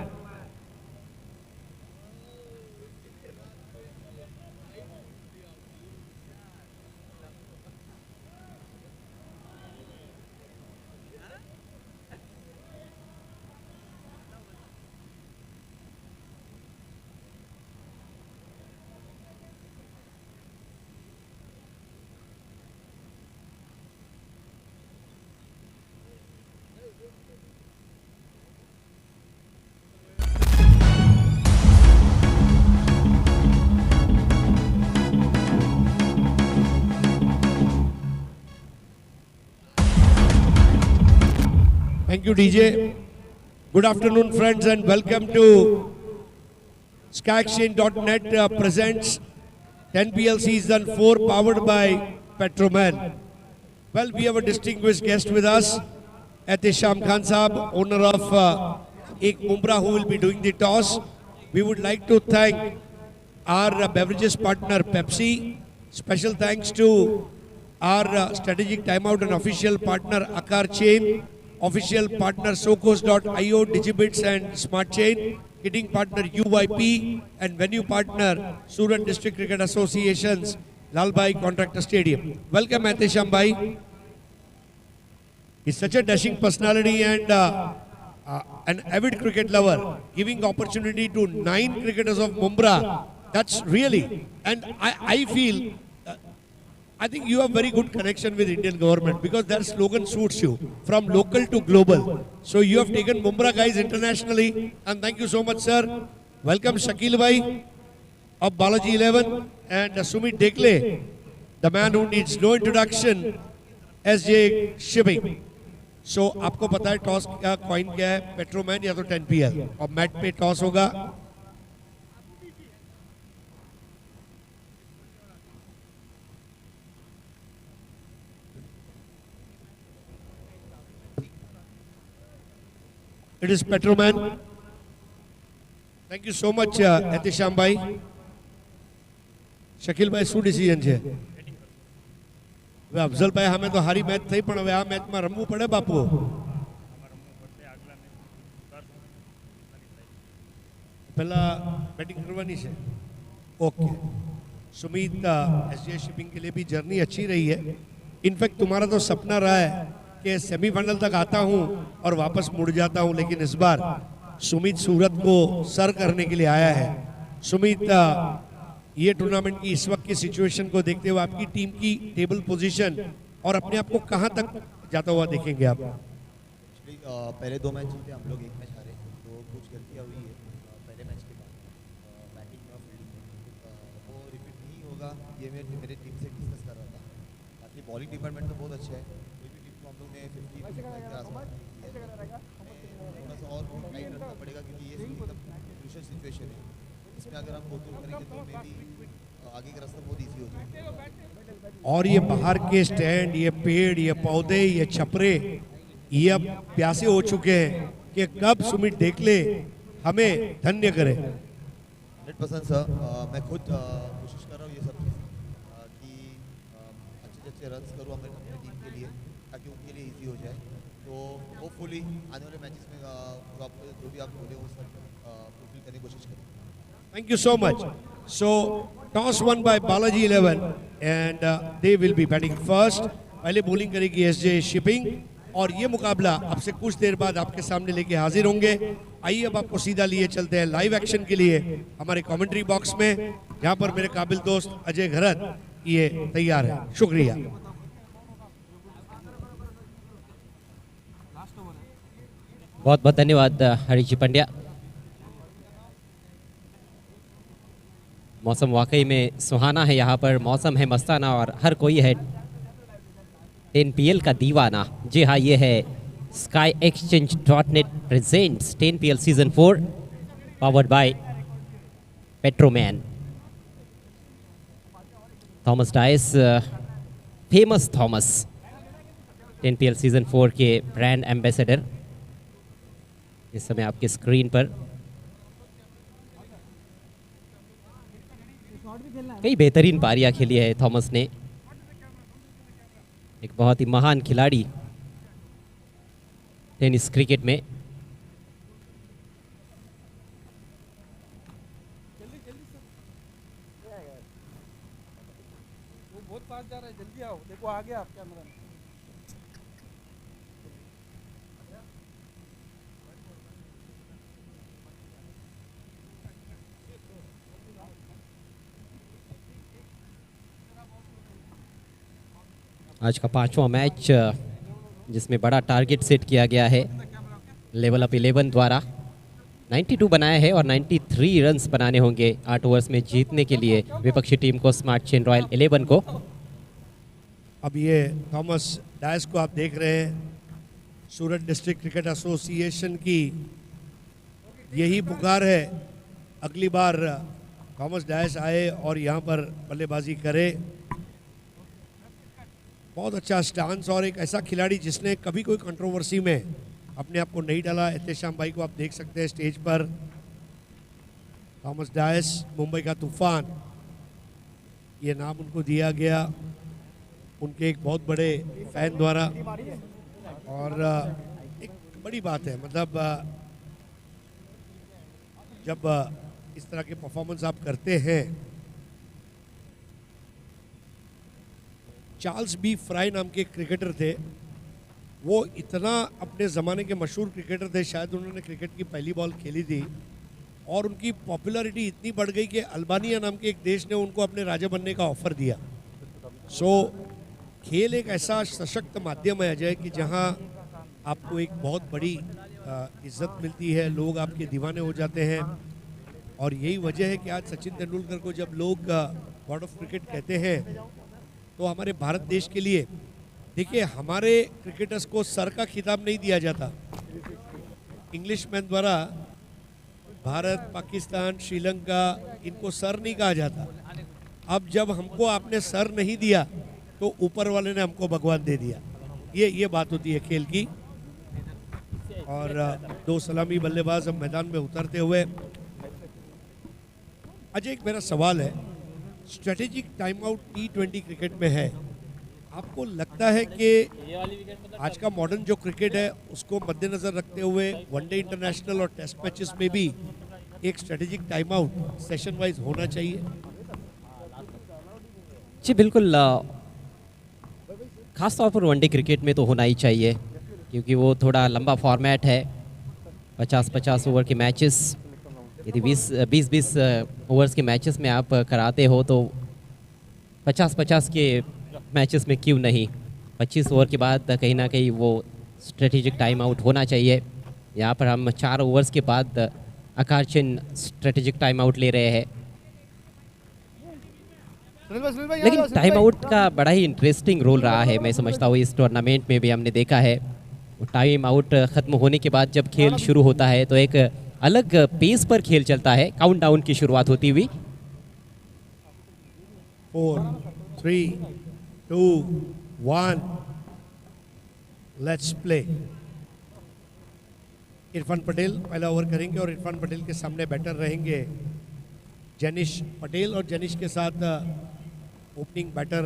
Thank you, DJ. Good afternoon, friends, and welcome to SkyExchange.net presents 10PL Season 4 powered by Petroman. Well, we have a distinguished guest with us, Ehtesham Khan Saab, owner of Ek Mumra, who will be doing the toss. We would like to thank our beverages partner, Pepsi. Special thanks to our strategic timeout and official partner, Akar Chain. Official partner Socos.io, Digibits and Smart Chain, kitting partner UYP, and venue partner Surat District Cricket Association's Lalbai Contractor Stadium. Welcome, Ehtesham Bhai. He's such a dashing personality and an avid cricket lover, giving opportunity to 9 cricketers of Mumra. That's really, and I feel, I think you have very good connection with Indian government because their slogan suits you, from local to global. So you have taken Mumra guys internationally, and thank you so much, sir. Welcome Shakil Bhai of Balaji 11 and Sumit Dekle, the man who needs no introduction, SJ Shipping. So आपको पता है toss का coin क्या है, पेट्रोमैन या तो 10PL, और mat पे टॉस होगा। It is Petroman. Thank you so much, Ehtesham Bhai. Shakil Bhai, શું ડિસિઝન છે? હવે અફઝલ ભાઈ સામે તો હારી મેચ થઈ, પણ હવે આ મેચમાં રમવું પડે બાપુ. પહેલા બેટિંગ કરવાની છે. ओके. सुमित, एसजे शिपिंग के लिए भी जर्नी अच्छी रही है. इनफैक्ट तुम्हारा तो सपना रहा है कि सेमीफाइनल तक आता हूं और वापस मुड़ जाता हूं, लेकिन इस बार सुमित सूरत को सर करने के लिए आया है. सुमित, ये टूर्नामेंट की इस वक्त की सिचुएशन को देखते हुए आपकी टीम की टेबल पोजीशन और अपने आप को कहां तक जाता हुआ देखेंगे आप? पहले 2 मैच जीते हम लोग, 1 मैच हारे, तो कुछ गलतियां हुई है पहले मैच के बाद बैटिंग और फील्डिंग में, वो रिपीट नहीं होगा ये मेरे टीम से डिस्कस कर रहा था. बाकी बॉलिंग डिपार्टमेंट तो बहुत अच्छा है, कोई भी टीम को हम लोग ने 50 के आसपास थोड़ा सा और टाइट रखना पड़ेगा क्योंकि ये एकदम क्रूशियल सिचुएशन है. इसमें अगर हम गोल करेंगे तो मे भी आगे का रास्ता बहुत ईजी हो जाएगा. और ये बाहर के स्टैंड, ये पेड़, ये पौधे, ये छपरे, ये अब प्यासे हो चुके हैं कि कब सुमित डेकले हमें धन्य करे. 100% सर, मैं खुद कोशिश कर रहा हूँ ये सब कि अच्छे रन्स करूँ अपनी टीम के लिए ताकि उनके लिए इजी हो जाए. तो होपफुली आने वाले मैचेस में जो भी आप बोले वो सब फुलफिल करने की कोशिश करें. Thank you so much. So, toss won by Balaji 11 and they will be batting first. पहले बॉलिंग करेगी एसजे शिपिंग और ये मुकाबला आपसे कुछ देर बाद आपके सामने लेके हाजिर होंगे. आइए अब आपको सीधा लिए चलते हैं लाइव एक्शन के लिए हमारे कमेंट्री बॉक्स में, जहां पर मेरे काबिल दोस्त अजय घरत ये तैयार है. शुक्रिया. बहुत बहुत धन्यवाद हरीश जी पंड्या. मौसम वाकई में सुहाना है, यहाँ पर मौसम है मस्ताना और हर कोई है 10PL का दीवाना. जी हाँ, ये है SkyExchange.net presents 10PL Season 4 powered by Petroman. Thomas dice, famous Thomas, 10PL season 4 के ब्रांड एम्बेसडर इस समय आपके स्क्रीन पर। कई बेहतरीन पारियां खेली है थॉमस ने, एक बहुत ही महान खिलाड़ी टेनिस क्रिकेट में। बहुत फास्ट जा रहा है, जल्दी आओ, देखो आ गया कैमरा में। आज का 5वां मैच जिसमें बड़ा टारगेट सेट किया गया है लेवल अप 11 द्वारा। 92 बनाया है और 93 रन्स बनाने होंगे 8 ओवर्स में जीतने के लिए विपक्षी टीम को, स्मार्ट चेन रॉयल 11 को। अब ये थॉमस डायस को आप देख रहे हैं, सूरत डिस्ट्रिक्ट क्रिकेट एसोसिएशन की यही पुकार है, अगली बार थॉमस डायस आए और यहाँ पर बल्लेबाजी करे। बहुत अच्छा स्टांस और एक ऐसा खिलाड़ी जिसने कभी कोई कंट्रोवर्सी में अपने आप को नहीं डाला। एहतेशाम भाई को आप देख सकते हैं स्टेज पर। थॉमस डायस, मुंबई का तूफान, ये नाम उनको दिया गया उनके एक बहुत बड़े फैन द्वारा। और एक बड़ी बात है, मतलब जब इस तरह के परफॉर्मेंस आप करते हैं। चार्ल्स बी फ्राई नाम के क्रिकेटर थे, वो इतना अपने ज़माने के मशहूर क्रिकेटर थे, शायद उन्होंने क्रिकेट की पहली बॉल खेली थी और उनकी पॉपुलैरिटी इतनी बढ़ गई कि अल्बानिया नाम के एक देश ने उनको अपने राजा बनने का ऑफ़र दिया। सो खेल एक ऐसा सशक्त माध्यम है अजय कि जहां आपको एक बहुत बड़ी इज्जत मिलती है, लोग आपके दीवाने हो जाते हैं। और यही वजह है कि आज सचिन तेंदुलकर को जब लोग गॉड ऑफ क्रिकेट कहते हैं तो हमारे भारत देश के लिए, देखिए हमारे क्रिकेटर्स को सर का खिताब नहीं दिया जाता, इंग्लिशमैन द्वारा भारत, पाकिस्तान, श्रीलंका, इनको सर नहीं कहा जाता। अब जब हमको आपने सर नहीं दिया तो ऊपर वाले ने हमको भगवान दे दिया, ये बात होती है खेल की। और दो सलामी बल्लेबाज अब मैदान में उतरते हुए। अजय एक मेरा सवाल है, strategic time out T20 cricket में है, आपको लगता है कि आज का मॉडर्न जो क्रिकेट है उसको मद्देनज़र रखते हुए वनडे इंटरनेशनल और टेस्ट मैचेस में भी एक strategic time out session wise होना चाहिए? जी बिल्कुल, खास तौर पर वनडे क्रिकेट में तो होना ही चाहिए, क्योंकि वो थोड़ा लंबा फॉर्मेट है। 50-50 ओवर के मैचेस, यदि 20-20 ओवर्स के मैचेस में आप कराते हो तो 50-50 के मैचेस में क्यों नहीं 25 ओवर के बाद कहीं ना कहीं वो स्ट्रेटेजिक टाइम आउट होना चाहिए। यहाँ पर हम 4 ओवर्स के बाद आकार चिन्ह स्ट्रेटेजिक टाइम आउट ले रहे हैं, लेकिन टाइम आउट का बड़ा ही इंटरेस्टिंग रोल रहा है। मैं समझता हूँ इस टूर्नामेंट में भी हमने देखा है, टाइम आउट ख़त्म होने के बाद जब खेल शुरू होता है तो एक अलग पेस पर खेल चलता है, काउंटडाउन की शुरुआत होती हुई। 4, 3, 2, 1, लेट्स प्ले। इरफान पटेल पहला ओवर करेंगे और इरफान पटेल के सामने बैटर रहेंगे जैनिश पटेल, और जैनिश के साथ opening batter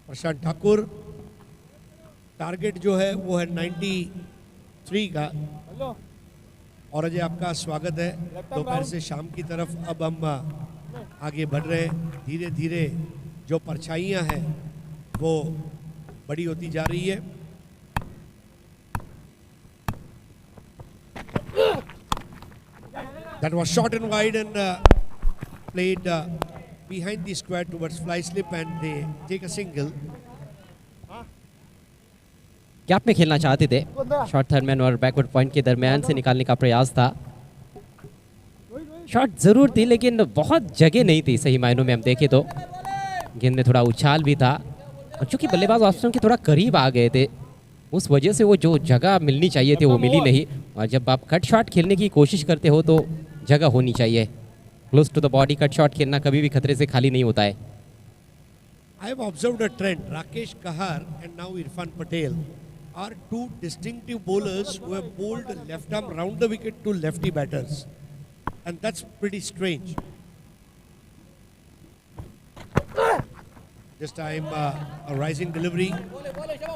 Prashant Thakur. Target जो है वो है 93 का। और अजय आपका स्वागत है दोपहर से शाम की तरफ। अब हम आगे बढ़ रहे हैं, धीरे धीरे जो परछाइयाँ हैं वो बड़ी होती जा रही है। That was short and wide and played behind the square towards fly slip and they take a single. Gap में खेलना चाहते थे, शॉर्ट थर्ड मैन और बैकवर्ड पॉइंट के दरमियान से निकालने का प्रयास था। शॉट जरूर थी लेकिन बहुत जगह नहीं थी, सही मायनों में हम देखें तो। गेंद में थोड़ा उछाल भी था और चूंकि बल्लेबाज ऑप्शन के थोड़ा करीब आ गए थे, उस वजह से वो जो जगह मिलनी चाहिए थी वो मिली नहीं। और जब आप कट शॉट खेलने की कोशिश करते हो तो जगह होनी चाहिए। Close to the body cut shot खेलना कभी भी खतरे से खाली नहीं होता है। I have observed a trend. Rakesh Kahar and now Irfan Patel are two distinctive bowlers who have bowled left arm round the wicket to lefty batters. And that's pretty strange. This time a rising delivery,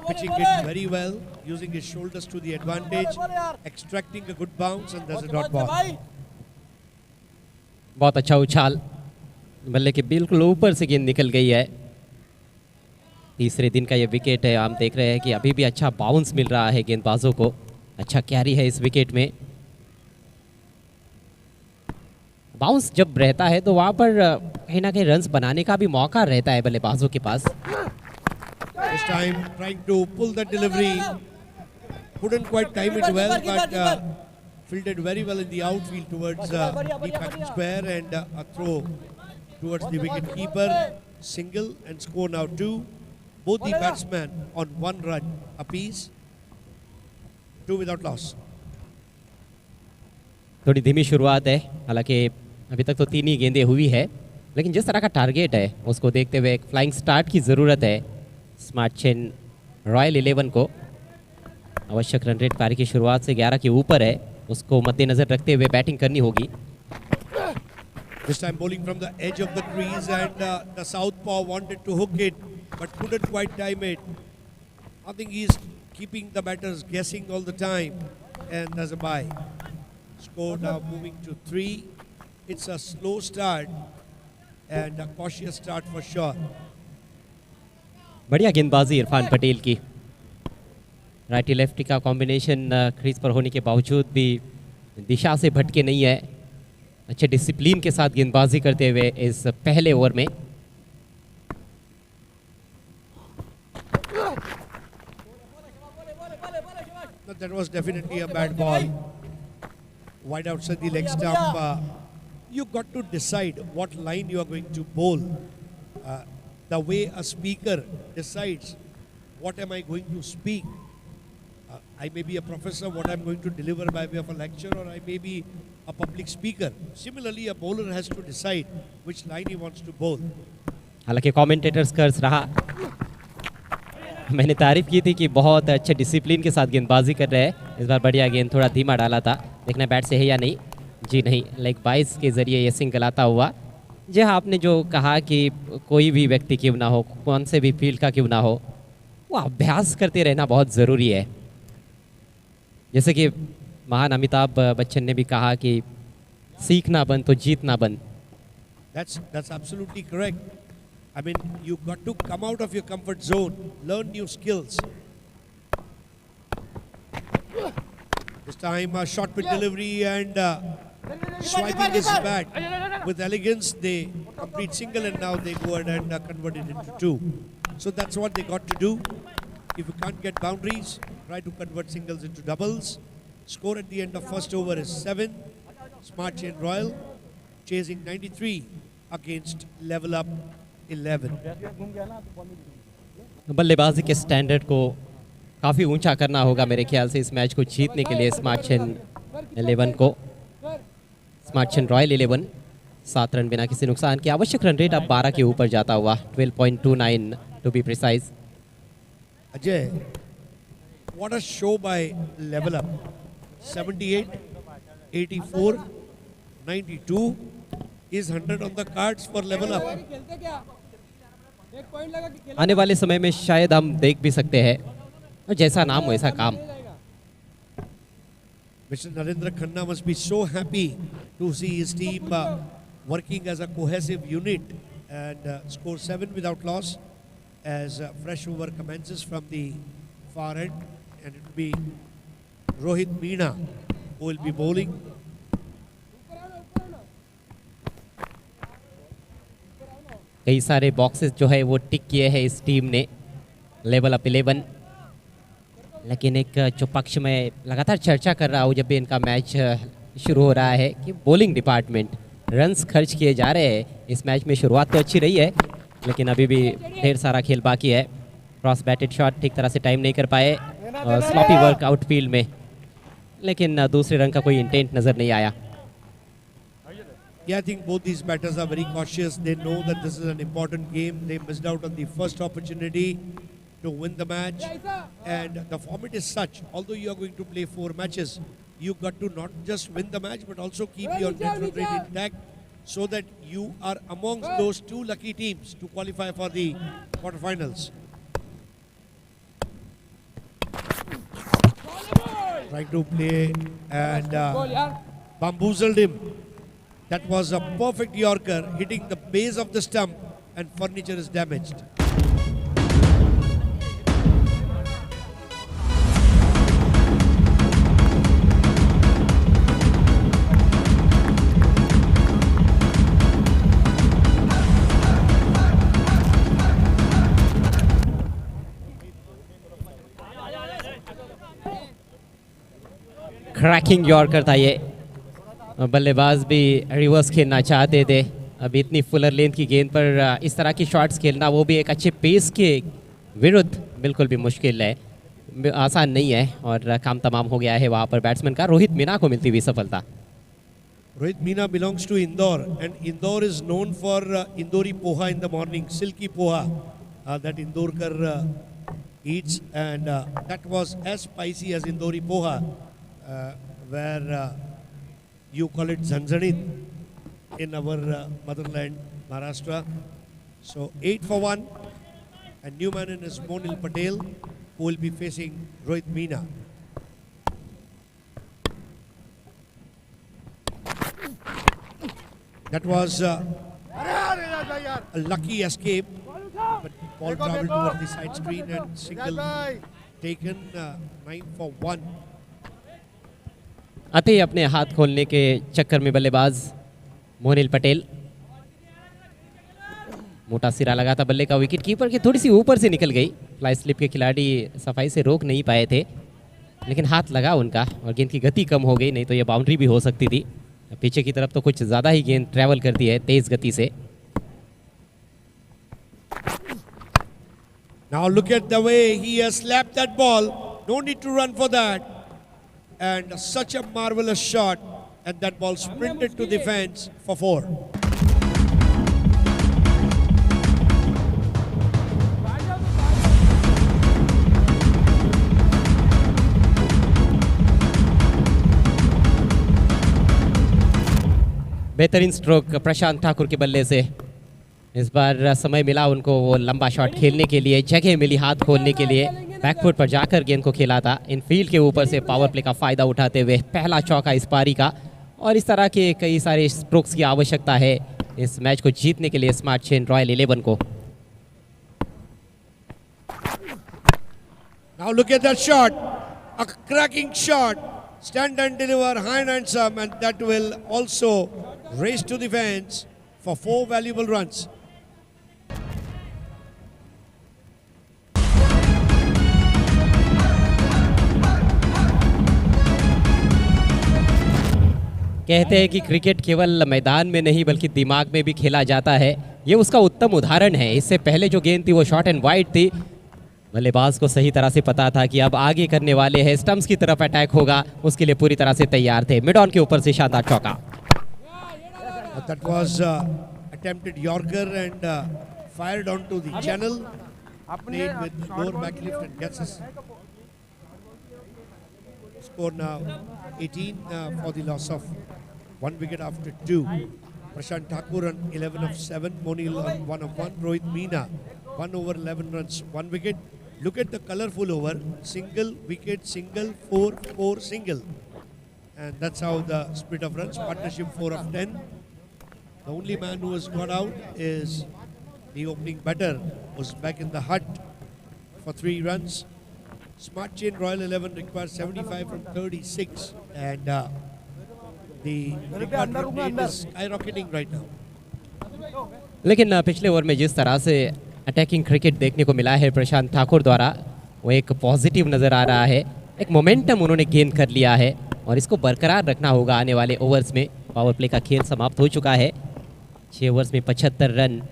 pitching it very well, using his shoulders to the advantage, extracting a good bounce, and there's a dot ball. बहुत अच्छा उछाल, बल्ले के बिल्कुल ऊपर से गेंद निकल गई है। तीसरे दिन का ये विकेट है, हम देख रहे हैं कि अभी भी अच्छा बाउंस मिल रहा है गेंदबाजों को, अच्छा कैरी है इस विकेट में। बाउंस जब रहता है तो वहाँ पर कहीं ना कहीं रन्स बनाने का भी मौका रहता है बल्लेबाजों के पास। This time trying to pull the delivery, couldn't quite time it well, but fielded very well in the outfield towards deep backing square, and a throw towards the wicket keeper. Single and score now 2. Both the batsmen on 1 run apiece. 2 without loss. थोड़ी धीमी शुरुआत है, हालांकि अभी तक तो 3 ही गेंदें हुई है, लेकिन जिस तरह का टारगेट है उसको देखते हुए एक फ्लाइंग स्टार्ट की ज़रूरत है स्मार्ट चेन रॉयल 11 को। आवश्यक रन रेट पारी की शुरुआत से 11 के ऊपर है, उसको मद्देनजर रखते हुए बैटिंग करनी होगी। This time bowling from the edge of the crease, and the southpaw wanted to hook it but couldn't quite time it. I think he's keeping the batters guessing all the time, and there's a bye. Score now moving to 3. It's a slow start and a cautious start for sure. बढ़िया गेंदबाजी इरफान पटेल की, righty lefty का combination crease पर होने के बावजूद भी दिशा से भटके नहीं है, अच्छे डिसिप्लिन के साथ गेंदबाजी करते हुए इस पहले ओवर में। That was definitely a bad ball. Wide outside the leg stump. You got to decide what line you are going to bowl. The way a speaker decides what am I going to speak. I may be a professor, what I'm going to deliver by way of a lecture, or I may be a public speaker. Similarly, a bowler has to decide which line he wants to bowl. हालांकि commentators कर्ज रहा, मैंने तारीफ की थी कि बहुत अच्छे डिसिप्लिन के साथ गेंदबाजी कर रहे हैं। इस बार बढ़िया गेंद थोड़ा धीमा डाला था, देखना बैट से है या नहीं। जी नहीं, लेग बाइस के ज़रिए ये सिंगल आता हुआ। जी हाँ, आपने जो कहा कि कोई भी व्यक्ति क्यों ना हो, कौन से भी फील्ड का क्यों ना हो, वो अभ्यास करते रहना बहुत ज़रूरी है। जैसे कि महान अमिताभ बच्चन ने भी कहा कि सीखना बंद तो जीतना बंद। That's absolutely correct. I mean, you got to come out of your comfort zone, learn new skills. This time a short pit delivery and swiping his bat with elegance. They complete single and now they go ahead and convert it into 2. So that's what they got to do. If you can't get boundaries, try to convert singles into doubles. Score at the end of first over is 7. Smart Chain Royal chasing 93 against level up 11. बल्लेबाजी के standard को काफ़ी ऊंचा करना होगा मेरे ख्याल से इस मैच को जीतने के लिए स्मार्ट चेन 11 को। स्मार्ट चेन रॉयल 11 7 रन बिना किसी नुकसान के, आवश्यक रन रेट अब 12 के ऊपर जाता हुआ, 12.29 to be precise. Ajay, what a show by Level Up. 78, 84, 92 is 100 on the cards for Level Up. आने वाले समय में शायद हम देख भी सकते हैं, और जैसा नाम वैसा काम। Mr. Narendra Khanna must be so happy to see his team working as a cohesive unit and score 7 without loss as fresh over commences from the far end, and it will be Rohit Meena who will be bowling. कई सारे boxes जो है वो टिक किए हैं इस team ने level up 11, लेकिन एक जो पक्ष में लगातार चर्चा कर रहा हूँ जब भी इनका मैच शुरू हो रहा है कि बॉलिंग डिपार्टमेंट रन्स खर्च किए जा रहे हैं। इस मैच में शुरुआत तो अच्छी रही है, लेकिन अभी भी ढेर सारा खेल बाकी है। क्रॉस बैटेड शॉट ठीक तरह से टाइम नहीं कर पाए, स्लॉपी वर्क आउटफील्ड में, लेकिन दूसरे रन का कोई इंटेंट नज़र नहीं आया। Yeah, I think both these batters are very cautious. They know that this is an important game. They missed out on the first opportunity to win the match. And the format is such, although you are going to play 4 matches, you got to not just win the match, but also keep your net run rate intact so that you are amongst those 2 lucky teams to qualify for the quarterfinals. Trying to play and bamboozled him. That was a perfect Yorker hitting the base of the stump and furniture is damaged. Cracking yorker था ये। बल्लेबाज भी reverse खेलना चाहते थे। अब इतनी Fuller length की गेंद पर इस तरह की शॉट्स खेलना, वो भी एक अच्छे पेस के विरुद्ध, बिल्कुल भी मुश्किल है, आसान नहीं है। और काम तमाम हो गया है वहाँ पर बैट्समैन का। रोहित मीना को मिलती हुई सफलता। Rohit Meena belongs to Indore, and Indore is known for Indori poha in the morning, silky poha that Indorkar eats, and that was as spicy as Indori poha, where you call it zanjanit in our motherland, Maharashtra. So 8 for 1, and new man in is Monil Patel, who will be facing Rohit Meena. That was a lucky escape, but ball traveled towards the side screen and single taken 9 for 1. आते ही अपने हाथ खोलने के चक्कर में बल्लेबाज मोनिल पटेल, मोटा सिरा लगा था बल्ले का, विकेट कीपर की थोड़ी सी ऊपर से निकल गई। फ्लाई स्लिप के खिलाड़ी सफाई से रोक नहीं पाए थे, लेकिन हाथ लगा उनका और गेंद की गति कम हो गई, नहीं तो ये बाउंड्री भी हो सकती थी। पीछे की तरफ तो कुछ ज़्यादा ही गेंद ट्रैवल करती है तेज गति से। Now look at the way he has slapped that ball. No need to run for that. And such a marvelous shot, and that ball sprinted to the fence for 4. बेहतरीन स्ट्रोक प्रशांत ठाकुर के बल्ले से। इस बार समय मिला उनको वो लंबा शॉट खेलने के लिए, जगह मिली हाथ खोलने के लिए। बैकफुट पर जाकर गेंद को खेला था, इन फील्ड के ऊपर से पावर प्ले का फायदा उठाते हुए पहला चौका इस पारी का। और इस तरह के कई सारे स्ट्रोक्स की आवश्यकता है इस मैच को जीतने के लिए स्मार्ट चेन रॉयल 11 को। Now look at that shot, a cracking shot, stand and deliver, high and handsome, and that will also race to the fence for 4 valuable runs. कहते हैं कि क्रिकेट केवल मैदान में नहीं बल्कि दिमाग में भी खेला जाता है, ये उसका उत्तम उदाहरण है। इससे पहले जो गेंद थी वो शॉर्ट एंड वाइड थी, बल्लेबाज को सही तरह से पता था कि अब आगे करने वाले हैं, स्टंप्स की तरफ अटैक होगा, उसके लिए पूरी तरह से तैयार थे। मिड ऑन के ऊपर से शानदार चौका। That was attempted Yorker and fired onto the channel, played with lower back lift and gets us score now 18 for the loss of 1 wicket after 2. Prashant Thakur on 11 of 7, Monil on 1 of 1, Rohit Meena 1 over 11 runs, 1 wicket. Look at the colourful over, single wicket, single, 4, 4, single. And that's how the split of runs, partnership 4 of 10. The only man who has got out is the opening batter, was back in the hut for 3 runs. Smart Chain Royal 11 requires 75 from 36, and the record run rate is skyrocketing right now. लेकिन पिछले over में जिस तरह से attacking cricket देखने को मिला है प्रशांत ठाकुर द्वारा, वो एक पॉजिटिव नज़र आ रहा है। एक मोमेंटम उन्होंने गेन कर लिया है और इसको बरकरार रखना होगा आने वाले ओवर्स में। पावर प्ले का खेल समाप्त हो चुका है, 6 ओवर्स में 75 रन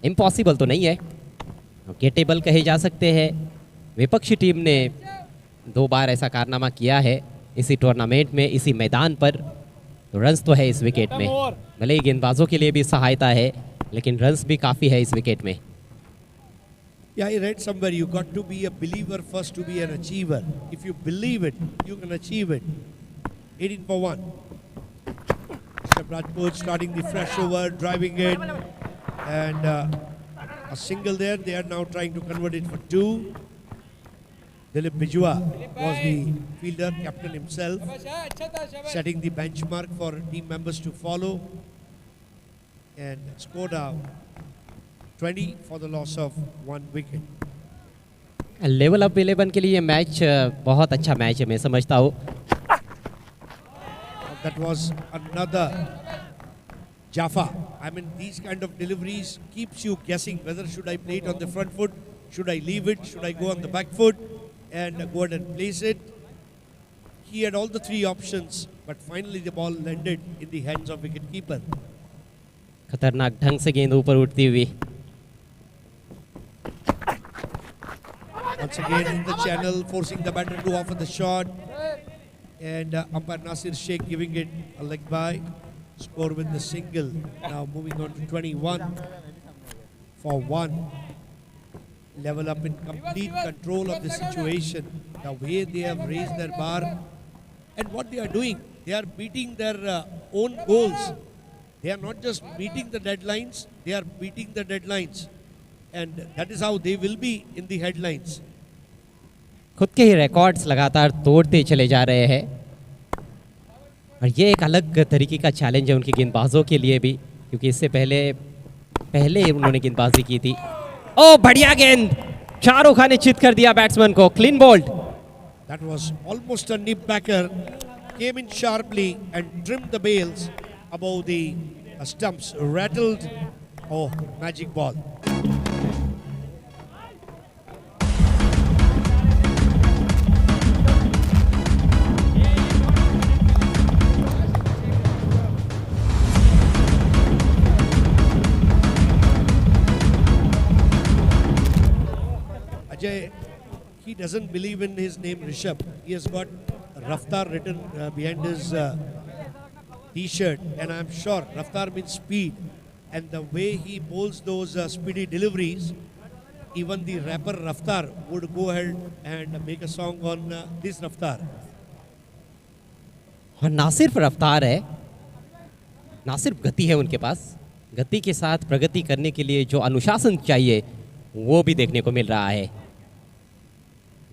इम्पॉसिबल तो नहीं है, गेटेबल कहे जा सकते हैं। विपक्षी टीम ने 2 बार ऐसा कारनामा किया है इसी टूर्नामेंट में, इसी मैदान पर। तो रन्स तो है इस विकेट में, भले ही गेंदबाजों के लिए भी सहायता है, लेकिन रन्स भी काफ़ी है इस विकेट में। Yeah, I read somewhere you got to be a believer first to be an achiever. If you believe it, you can achieve it. 18 for 1. Mr. Rajput starting the fresh over, driving it, and a single there. They are now trying to convert it for 2. Dilip Bijua was the fielder, captain himself, setting the benchmark for team members to follow, and scored out 20 for the loss of 1 wicket. Level up 11 के लिए match बहुत अच्छा match है, मैं समझता हूँ। That was another Jaffa. I mean, these kind of deliveries keeps you guessing whether should I play it on the front foot, should I leave it, should I go on the back foot and go ahead and place it. He had all the 3 options, but finally the ball landed in the hands of wicketkeeper. खतरनाक ढंग से गेंद ऊपर उठती हुई। Once again in the channel, forcing the batter to offer the shot, and umpire Nasir Sheikh giving it a leg by. Score with the single. Now moving on to 21 for 1. Level up in complete control of the situation. The way they have raised their bar and what they are doing, they are beating their own goals. They are not just meeting the deadlines, they are beating the deadlines. And that is how they will be in the headlines. खुद के ही records लगातार तोड़ते चले जा रहे हैं, और ये एक अलग तरीके का चैलेंज है उनके गेंदबाजों के लिए भी, क्योंकि इससे पहले उन्होंने गेंदबाजी की थी। ओ बढ़िया गेंद, शाहरुख ने चित कर दिया बैट्समैन को, clean bowled. That was almost a nip backer, came in sharply and trimmed the bails above the stumps, rattled. Oh, magic ball. Ajay, he doesn't believe in his name Rishabh. He has got Raftar written behind his t-shirt, and I'm sure Raftar means speed, and the way he bowls those speedy deliveries, even the rapper Raftar would go ahead and make a song on this Raftar. और ना सिर्फ रफ्तार है, ना सिर्फ गति है उनके पास, गति के साथ प्रगति करने के लिए जो अनुशासन चाहिए वो भी देखने को मिल रहा है।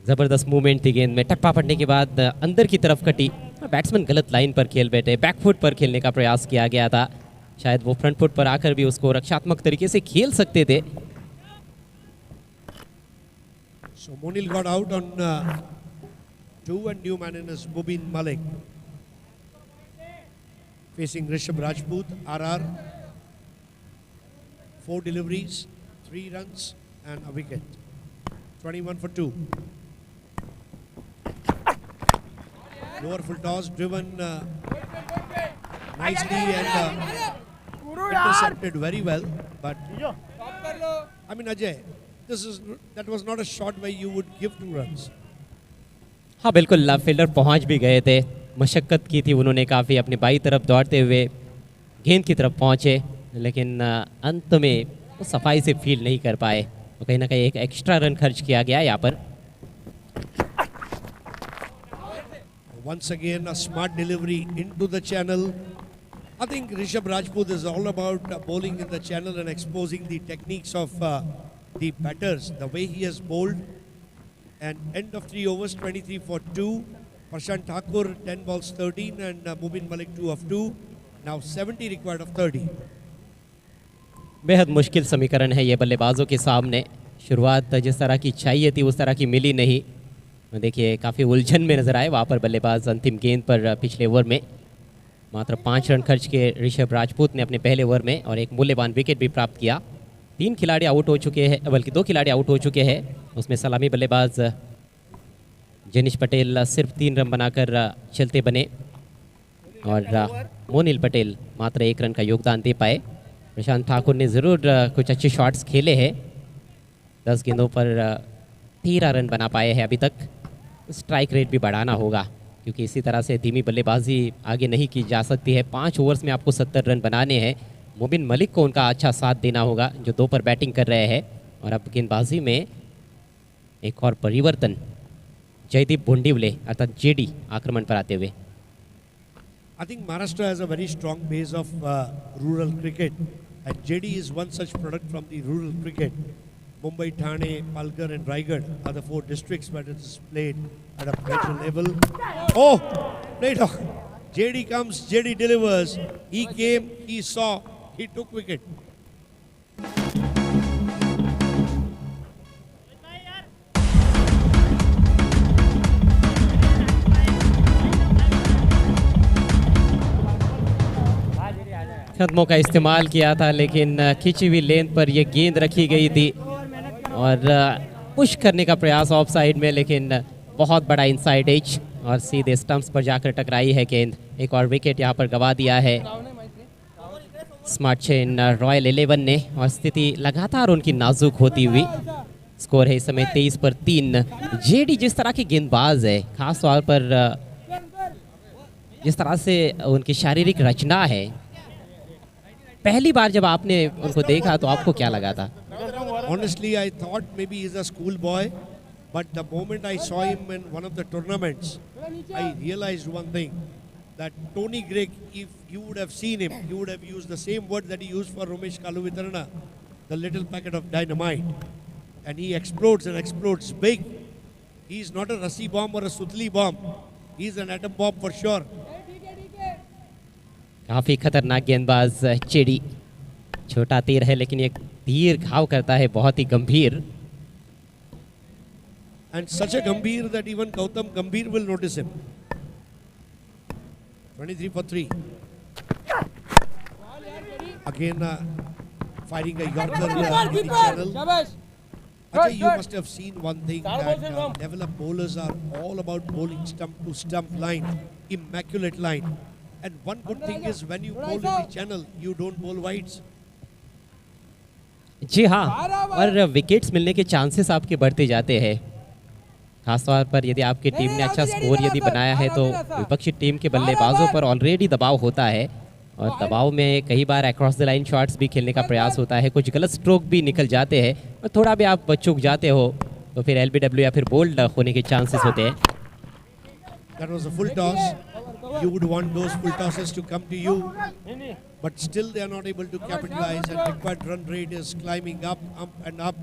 ज़बरदस्त मूवमेंट थी गेंद में, टप्पा पड़ने के बाद अंदर की तरफ कटी, बैट्समैन गलत लाइन पर खेल बैठे, बैकफुट पर खेलने का प्रयास किया गया था, शायद वो फ्रंट फुट पर आकर भी उसको रक्षात्मक तरीके से खेल सकते थे। So Monil got out on 2 and new man in is Mubin Malik. Facing Rishabh Rajput, RR. 4 deliveries, 3 runs and a wicket. 21 for 2. Lower full toss driven nicely and intercepted very well. But I mean, Ajay, that was not a shot where you would give 2 runs. हाँ बिल्कुल, love fielder पहुंच भी गए थे, मशक्क़त की थी उन्होंने काफ़ी, अपनी बाई तरफ दौड़ते हुए गेंद की तरफ पहुंचे, लेकिन अंत में वो सफाई से फील्ड नहीं कर पाए, तो कहीं ना कहीं एक एक्स्ट्रा रन खर्च किया गया यहाँ पर। Once again, a smart delivery into the channel. I think Rishabh Rajput is all about bowling in the channel and exposing the techniques of the batters, the way he has bowled. And end of 3 overs, 23 for 2. Prashant Thakur, 10 balls, 13, and Mubin Malik, 2 of 2. Now 70 required of 30. बेहद मुश्किल समीकरण है ये बल्लेबाजों के सामने, शुरुआत जिस तरह की चाहिए थी उस तरह की मिली नहीं। देखिए काफ़ी उलझन में नजर आए वहाँ पर बल्लेबाज अंतिम गेंद पर। पिछले ओवर में मात्र 5 रन खर्च के ऋषभ राजपूत ने अपने पहले ओवर में, और एक मूल्यवान विकेट भी प्राप्त किया। 3 खिलाड़ी आउट हो चुके हैं, बल्कि 2 खिलाड़ी आउट हो चुके हैं, उसमें सलामी बल्लेबाज जनीश पटेल सिर्फ 3 रन बनाकर चलते बने, और मोनिल पटेल मात्र 1 रन का योगदान दे पाए। प्रशांत ठाकुर ने ज़रूर कुछ अच्छे शॉट्स खेले हैं, 10 गेंदों पर 13 रन बना पाए हैं अभी तक। स्ट्राइक रेट भी बढ़ाना होगा, क्योंकि इसी तरह से धीमी बल्लेबाजी आगे नहीं की जा सकती है। 5 ओवर्स में आपको 70 रन बनाने हैं। मोबिन मलिक को उनका अच्छा साथ देना होगा, जो 2 पर बैटिंग कर रहे हैं। और अब गेंदबाजी में एक और परिवर्तन, जयदीप बोंडिवले अर्थात जेडी आक्रमण पर आते हुए। I think Maharashtra has a very strong base of rural cricket, and JD is one such product from the rural cricket. Mumbai, Thane, Palghar and Raigad are the 4 districts where it is played at a major level. Oh, played off. JD comes, JD delivers. He came, he saw, he took wicket. कदमों का इस्तेमाल किया था, लेकिन खिंची हुई length पर यह गेंद रखी गई थी और पुश करने का प्रयास ऑफ साइड में, लेकिन बहुत बड़ा इनसाइड एज और सीधे स्टंप्स पर जाकर टकराई है गेंद। एक और विकेट यहां पर गंवा दिया है स्मार्ट चेन रॉयल 11 ने, और स्थिति लगातार उनकी नाजुक होती हुई। स्कोर है इस समय 23 पर 3। जेडी जिस तरह की गेंदबाज है, खास तौर पर जिस तरह से उनकी शारीरिक रचना है, पहली बार जब आपने उनको देखा तो आपको क्या लगा था? Honestly, I thought maybe he's a schoolboy, but the moment I saw him in one of the tournaments, I realized one thing, that Tony Greig, if you would have seen him, you would have used the same word that he used for Ramesh Kaluvitarana, the little packet of dynamite. And he explodes and explodes big. He's not a Rassi bomb or a Sutli bomb. He's an atom bomb for sure. काफ़ी खतरनाक गेंदबाज चेडी। छोटा तीर है लेकिन ये तीर घाव करता है बहुत ही गंभीर। And such a Gambhir that even Gautam Gambhir will notice him. 23 for 3. Again firing a Yorker in the channel. Ajay, you must have seen one thing, that developed bowlers are all about bowling stump to stump line, immaculate line. And one good thing is when you bowl in the channel, you don't bowl wides. जी हाँ, और wickets मिलने के chances आपके बढ़ते जाते हैं। खासतौर पर यदि आपकी टीम ने अच्छा स्कोर यदि बनाया है तो विपक्षी टीम के बल्लेबाजों पर ऑलरेडी दबाव होता है, और दबाव में कई बार अक्रॉस द लाइन शॉट्स भी खेलने का प्रयास होता है। कुछ गलत स्ट्रोक भी निकल जाते हैं और थोड़ा भी आप चूक जाते हो तो फिर एलबीडब्ल्यू या फिर बोल्ड होने के चांसेस होते हैं। That was a full toss. You would want those full tosses to come to you, but still they are not able to capitalize, and required run rate is climbing up and up.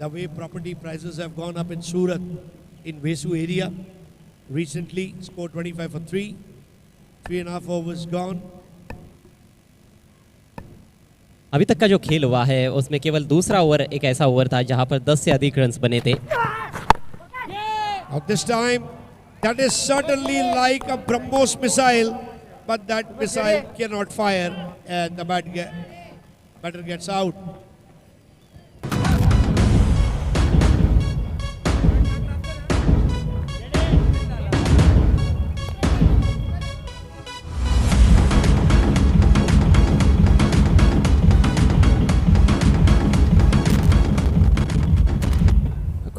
The way property prices have gone up in Surat, in Vesu area, recently scored 25 for 3, 3.5 overs gone. अभी तक का जो खेल हुआ है उसमें केवल दूसरा ओवर एक ऐसा ओवर था जहां पर 10 से अधिक रन्स बने थे। Now this time, that is certainly like a BrahMos missile, but that missile cannot fire, and the batter gets out.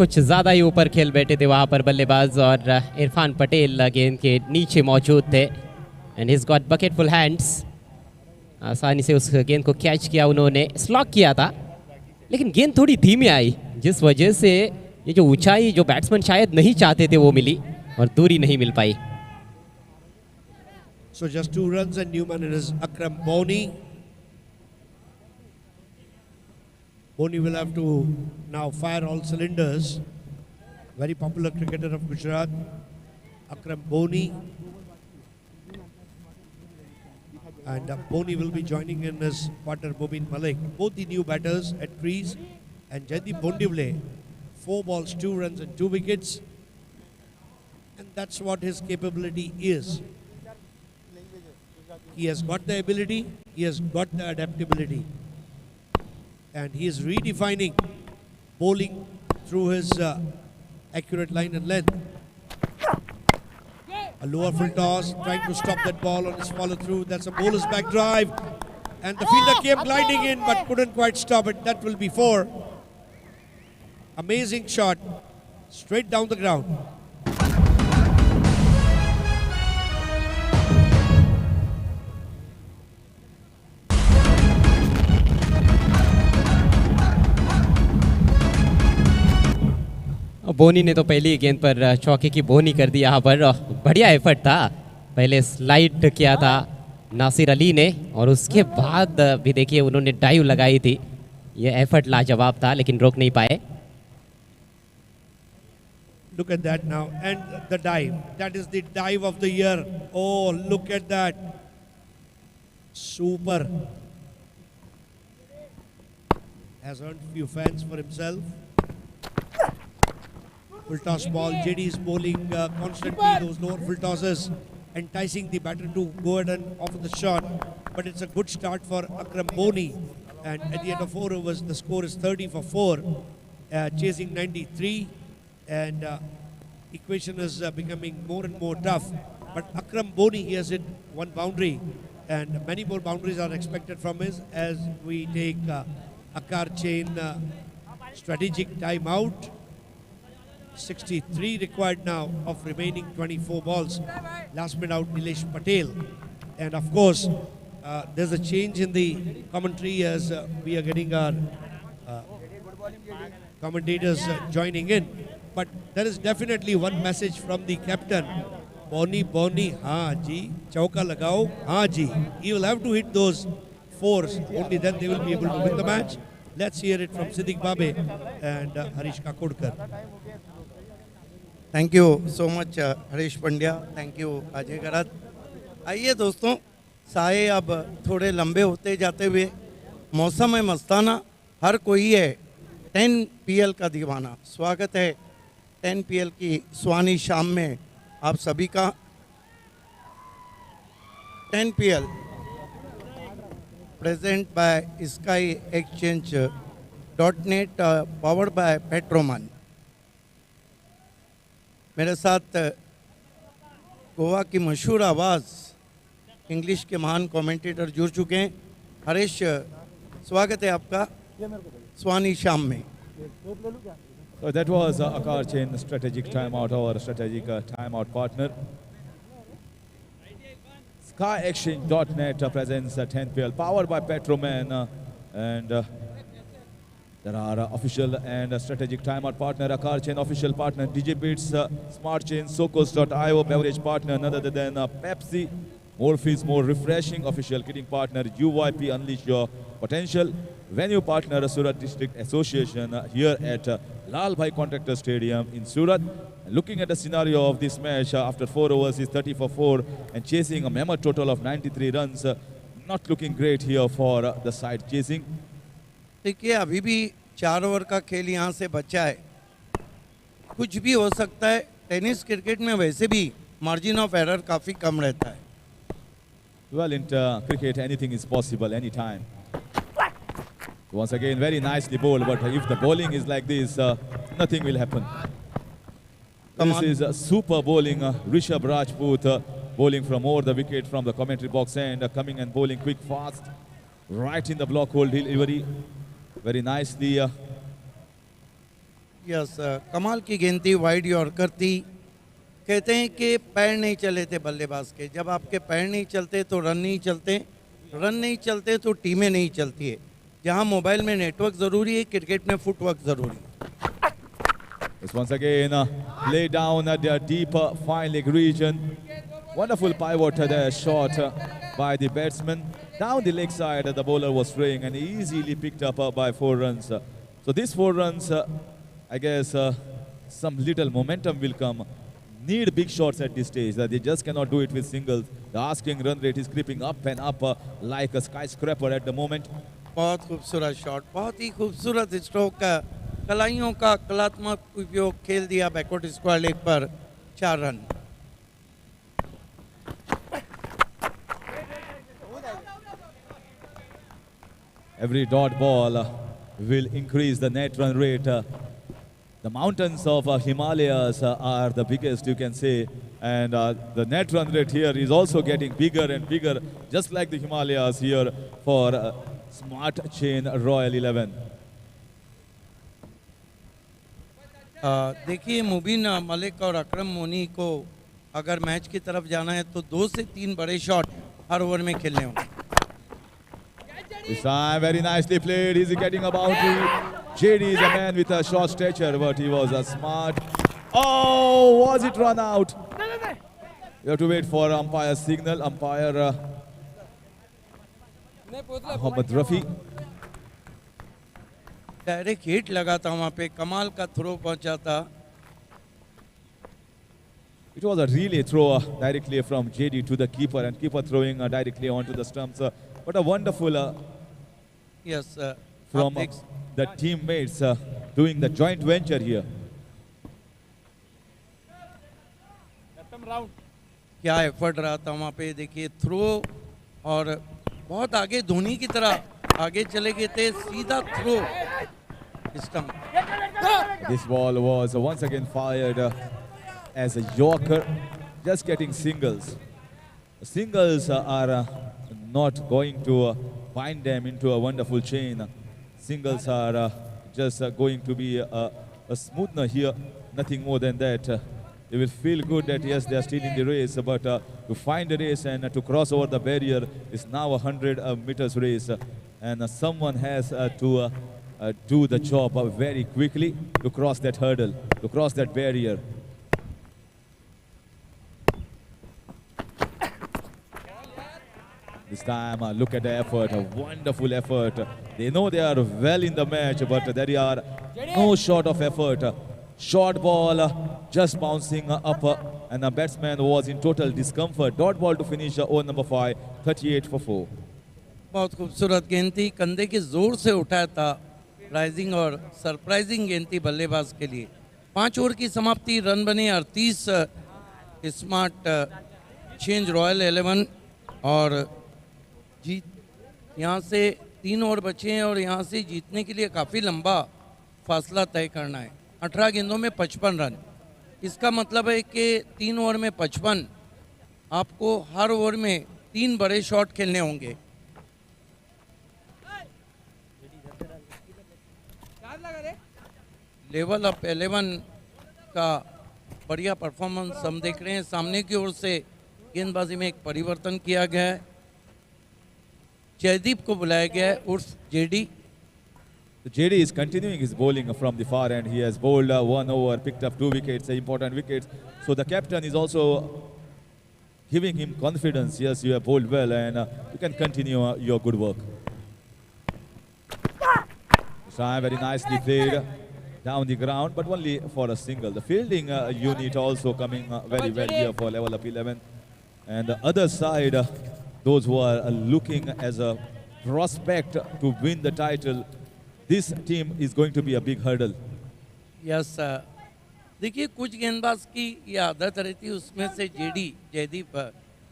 कुछ ज़्यादा ही ऊपर खेल बैठे थे वहाँ पर बल्लेबाज, और इरफान पटेल गेंद के नीचे मौजूद थे, and his got bucket full hands. आसानी से उस गेंद को कैच किया उन्होंने, स्लॉक किया था, लेकिन गेंद थोड़ी धीमी आई, जिस वजह से ये जो ऊंचाई जो बैट्समैन शायद नहीं चाहते थे वो मिली और दूरी नहीं मिल पाई। So just 2 runs and Newman is Akram Boni. Boni will have to now fire all cylinders. Very popular cricketer of Gujarat, Akram Boni. And Boni will be joining in his partner Mobin Malik. Both the new batters at crease. And Jaydeep Bondivle, 4 balls, 2 runs and 2 wickets. And that's what his capability is. He has got the ability, he has got the adaptability. And he is redefining bowling through his accurate line and length. A lower full toss, trying to stop that ball on his follow through. That's a bowler's back drive. And the fielder came gliding in but couldn't quite stop it. That will be 4. Amazing shot, straight down the ground. बोनी ने तो पहली गेंद पर चौके की बोनी कर दी यहाँ पर। बढ़िया एफर्ट था, पहले स्लाइड किया था नासिर अली ने और उसके बाद भी देखिए उन्होंने डाइव लगाई थी। ये एफर्ट लाजवाब था लेकिन रोक नहीं पाए। Look at that now, and the dive. That is the dive of the year. Oh, look at that. Super. Has earned few fans for himself. Full toss ball. JD is bowling constantly those lower full tosses, enticing the batter to go ahead and offer the shot. But it's a good start for Akram Boni. And at the end of 4 overs, the score is 30 for 4, chasing 93. And equation is becoming more and more tough. But Akram Boni, he has hit one boundary, and many more boundaries are expected from him as we take Akar Chain strategic timeout. 63 required now of remaining 24 balls. Last man out, Nilesh Patel. And of course, there's a change in the commentary as we are getting our commentators joining in. But there is definitely one message from the captain. Boni, Boni, haan ji, chauka lagao, haan ji. He will have to hit those 4s. Only then they will be able to win the match. Let's hear it from Siddiq Babe and Harish Kakodkar. Thank you so much Harish Pandya, thank you Ajay Gharat. आइए दोस्तों, साए अब थोड़े लंबे होते जाते हुए, मौसम है मस्ताना, हर कोई है 10 PL का दीवाना। स्वागत है 10 PL की सुहानी शाम में आप सभी का। 10 PL present by sky exchange .net powered by Petroman. मेरे साथ गोवा की मशहूर आवाज़ इंग्लिश के महान कमेंटेटर जुड़ चुके हैं। हरीश, स्वागत है आपका सुहानी शाम में। So that was Akar Chain strategic timeout, our strategic timeout partner. SkyExchange.net presents 10 PL powered by Petroman, and there are official and strategic timeout partner, Akar Chain official partner, DJ Beats, Smart Chain, Socos.io beverage partner, none other than Pepsi. More feels more refreshing. Official kidding partner, UYP, unleash your potential. Venue partner, Surat District Association, here at Lal Bhai Contractor Stadium in Surat. Looking at the scenario of this match, after 4 overs is 30 for 4 and chasing a mammoth total of 93 runs. Not looking great here for the side chasing. देखिए, अभी भी 4 over का खेल यहाँ से बचा है, कुछ भी हो सकता है। टेनिस क्रिकेट में वैसे भी मार्जिन ऑफ एरर काफ़ी कम रहता है। Well, in cricket, anything is possible anytime. Once again, very nicely bowled, but if the bowling is like this, nothing will happen. This is super bowling. Rishabh Rajput bowling from over the wicket from the commentary box and coming and bowling quick, fast, right in the block hole delivery. Very nicely. Yes, कमाल की गेंद थी, wide yorker थी। कहते हैं कि पैर नहीं चले थे बल्लेबाज के। जब आपके पैर नहीं चलते तो रन नहीं चलते, रन नहीं चलते तो टीमें नहीं चलती है। जहां मोबाइल में नेटवर्क ज़रूरी है, क्रिकेट में फुटवर्क ज़रूरी है। This once again lay down at the deep fine leg region. Wonderful pivot there, shot by the batsman. Down the leg side, the bowler was straying and easily picked up by 4 runs. So these 4 runs, I guess some little momentum will come. Need big shots at this stage. They just cannot do it with singles. The asking run rate is creeping up and up like a skyscraper at the moment. बहुत खूबसूरत shot, बहुत ही खूबसूरत stroke, कलाइयों का कलात्मक उपयोग खेल दिया backward square leg पर 4 run. Every dot ball will increase the net run rate. The mountains of Himalayas are the biggest, you can say, and the net run rate here is also getting bigger and bigger, just like the Himalayas here for Smart Chain Royal 11. देखिए, मुबीन मलिक और अकरम बोनी को अगर match की तरफ जाना है तो 2 से 3 बड़े शॉट हर ओवर में खेलने होंगे। This time very nicely played. He's getting a boundary. JD is a man with a short stature, but he was a smart. Oh, was it run out? You have to wait for umpire signal. Umpire Mohammad Rafi. Direct hit लगा था वहाँ पे, कमाल का throw पहुंचा था. It was a relay throw directly from JD to the keeper, and keeper throwing directly onto the stumps. What a wonderful yes from the teammates doing the joint venture here. क्या effort रहा था वहाँ पे, देखिए throw, और बहुत आगे धोनी की तरह आगे चले गए थे, सीधा throw stump. This ball was once again fired as a yorker, just getting singles. Singles are not going to bind them into a wonderful chain. Singles are just going to be a smoother here, nothing more than that. They will feel good that yes, they are still in the race, but to find the race and to cross over the barrier is now a 100 meters race, and someone has to do the job very quickly to cross that hurdle, to cross that barrier. This time, look at the effort, a wonderful effort. They know they are well in the match, but there are no short of effort. Short ball just bouncing up, and the batsman was in total discomfort. Dot ball to finish over number 5, 38 for 4. बहुत खूबसूरत गेंद थी, कंधे के जोर से उठाया था, राइजिंग और सरप्राइजिंग गेंद थी बल्लेबाज के लिए. 5 ओवर की समाप्ति, रन बने 38. स्मार्ट चेंज रॉयल 11 और जीत. यहाँ से 3 ओवर बचे हैं और यहाँ से जीतने के लिए काफ़ी लंबा फासला तय करना है. 18 गेंदों में 55 रन. इसका मतलब है कि 3 ओवर में 55, आपको हर ओवर में 3 बड़े शॉट खेलने होंगे. लेवल अप 11 का बढ़िया परफॉर्मेंस हम देख रहे हैं. सामने की ओर से गेंदबाजी में एक परिवर्तन किया गया है. जयदीप को बुलाया गया है उर्फ JD. JD is continuing his bowling from the far end. He has bowled 1 over, picked up 2 wickets, important wickets. So the captain is also giving him confidence. Yes, you have bowled well, and you can continue your good work. This time very nicely played down the ground, but only for a single. The fielding unit also coming very well here for level up 11. And the other side, those who are looking as a prospect to win the title, this team is going to be a big hurdle. Yes देखिए, कुछ गेंदबाज की ये आदत रहती है, उसमें से जेडी जयदीप,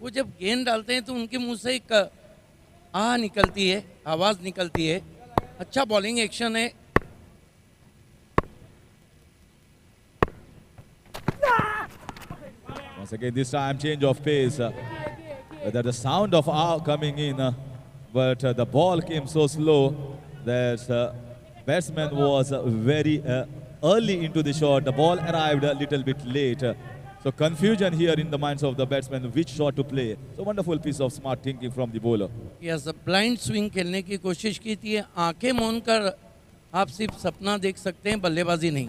वो जब गेंद डालते हैं तो उनके मुंह से एक आह निकलती है, आवाज़ निकलती है. अच्छा बॉलिंग एक्शन है. Once again, this time change of pace. There's the sound of awe coming in, but the ball came so slow that batsman was very early into the shot. The ball arrived a little bit late. So confusion here in the minds of the batsman, which shot to play. So wonderful piece of smart thinking from the bowler. Yes blind swing खेलने की कोशिश की थी. आंखें मूंद कर आप सिर्फ सपना देख सकते हैं, बल्लेबाजी नहीं.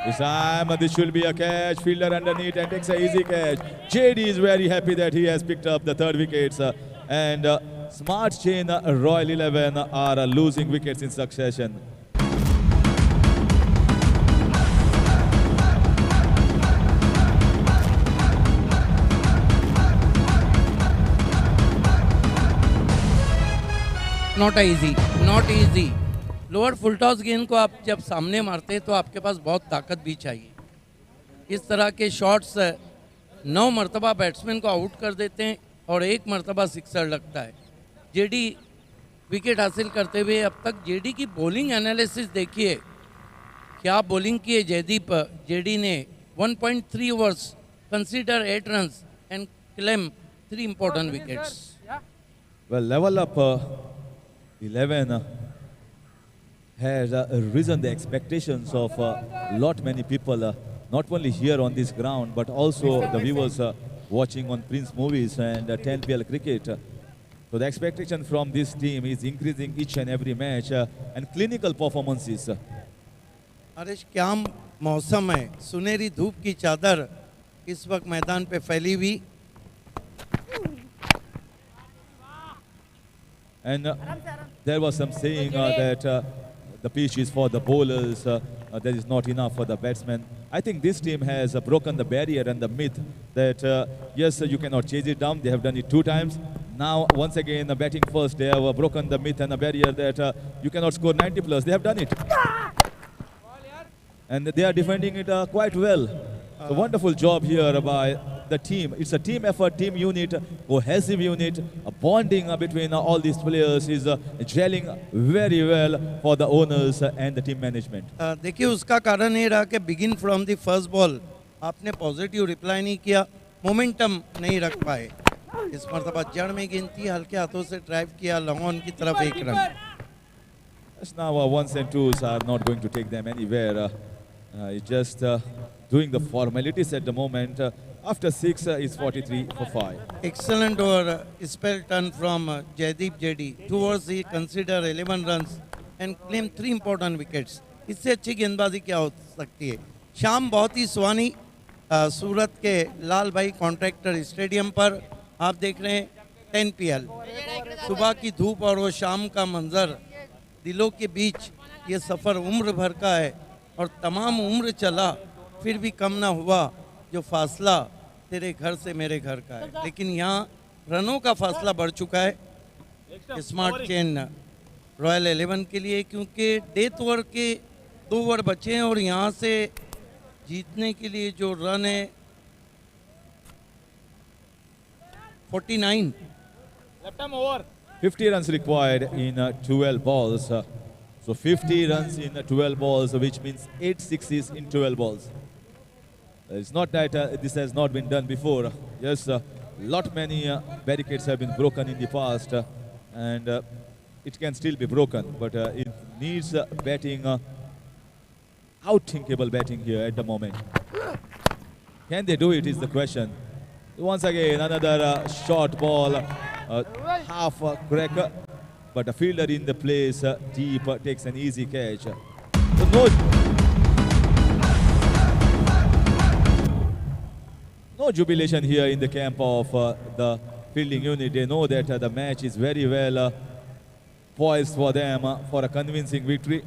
This time this should be a catch. Fielder underneath and takes an easy catch. JD is very happy that he has picked up the 3rd wickets. And Smart Chain Royal 11 are losing wickets in succession. Not easy. Lower full toss गेंद को आप जब सामने मारते हैं तो आपके पास बहुत ताकत भी चाहिए. इस तरह के शॉट्स 9 मरतबा बैट्समैन को आउट कर देते हैं और 1 मरतबा सिक्सर लगता है. जेडी विकेट हासिल करते हुए अब तक जेडी की बॉलिंग एनालिसिस देखिए, क्या बॉलिंग की है जयदीप. जेडी ने 1.3 overs, consider 8 runs and claim 3 important wickets. Well, level up 11 has risen the expectations of many people, not only here on this ground, but also the viewers watching on Prince Movies and 10PL cricket. So the expectation from this team is increasing each and every match and clinical performances. Harish, क्या मौसम है, सुनहरी धूप की चादर इस वक्त मैदान पे फैली हुई। And there was some saying that the pitch is for the bowlers, that is not enough for the batsmen. I think this team has broken the barrier and the myth that yes, you cannot chase it down. They have done it 2 times. Now, once again, batting first, they have broken the myth and the barrier that you cannot score 90 plus. They have done it. And they are defending it quite well. So wonderful job here by the team. It's a team effort, team unit, cohesive unit. A bonding between all these players is gelling very well for the owners and the team management. देखिए, उसका कारण ये रहा कि begin from the first ball आपने positive reply नहीं किया, momentum नहीं रख पाए। इस मरतबा जड़ में गिनती, हल्के हाथों से ड्राइव किया, लॉन्ग ऑन की तरफ 1 run. Yes, now 1s and 2s are not going to take them anywhere. It's just doing the formalities at the moment. After 6 is 43 for 5. Excellent over spell turn from Jaideep JD. 2 overs he consider 11 runs and claim 3 important wickets. इससे अच्छी गेंदबाजी क्या हो सकती है। शाम बहुत ही सुहानी, सूरत के लाल भाई कॉन्ट्रैक्टर स्टेडियम पर आप देख रहे हैं 10 PL। सुबह की धूप और वो शाम का मंजर, दिलों के बीच ये सफ़र उम्र भर का है और तमाम उम्र चला फिर भी कम ना हुआ जो फासला तेरे घर से मेरे घर का है। लेकिन यहाँ रनों का फासला बढ़ चुका है स्मार्ट चेन रॉयल 11 के लिए, क्योंकि डेथ ओवर के 2 ओवर बचे हैं और यहाँ से जीतने के लिए जो रन है 49। 50 runs required in 12 balls. So 50 runs in 12 balls, which means 8 sixes in 12 balls. It's not that this has not been done before. Yes, many barricades have been broken in the past, and it can still be broken, but it needs batting, outthinkable batting here at the moment. Can they do it is the question. Once again, another short ball, half cracker, but a fielder in the place deep takes an easy catch. So no jubilation here in the camp of the fielding unit. They know that the match is very well poised for them for a convincing victory.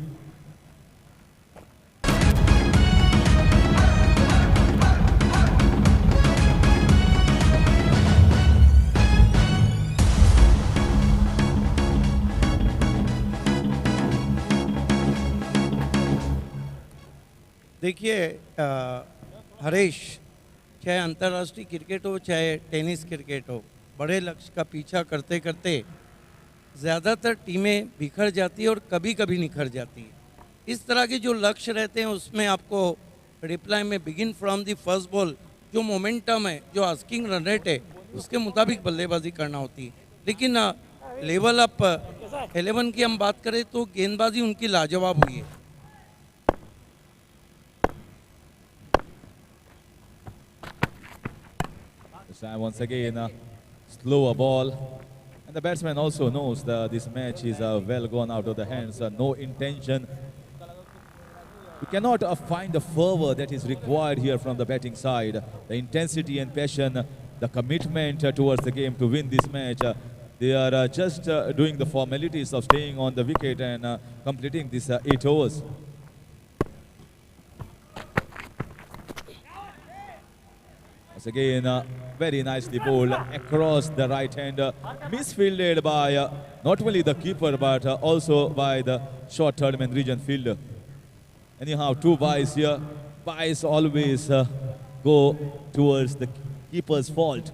देखिए हरीश, चाहे अंतर्राष्ट्रीय cricket हो चाहे tennis cricket हो, बड़े लक्ष्य का पीछा करते करते ज़्यादातर टीमें बिखर जाती है और कभी कभी निखर जाती है। इस तरह के जो लक्ष्य रहते हैं उसमें आपको रिप्लाई में begin from the first ball जो मोमेंटम है, जो आस्किंग रन रेट है, उसके मुताबिक बल्लेबाजी करना होती है। लेकिन लेवल अप 11 की हम बात करें तो गेंदबाजी उनकी लाजवाब हुई है। Once again, slower ball. And the batsman also knows that this match is well gone out of the hands. No intention. You cannot find the fervor that is required here from the batting side. The intensity and passion, the commitment towards the game to win this match. They are just doing the formalities of staying on the wicket and completing these 8 overs. Once again, very nicely bowled across the right hander, misfielded by not only the keeper but also by the short third man region fielder. Anyhow, 2 byes here. Byes always go towards the keeper's fault,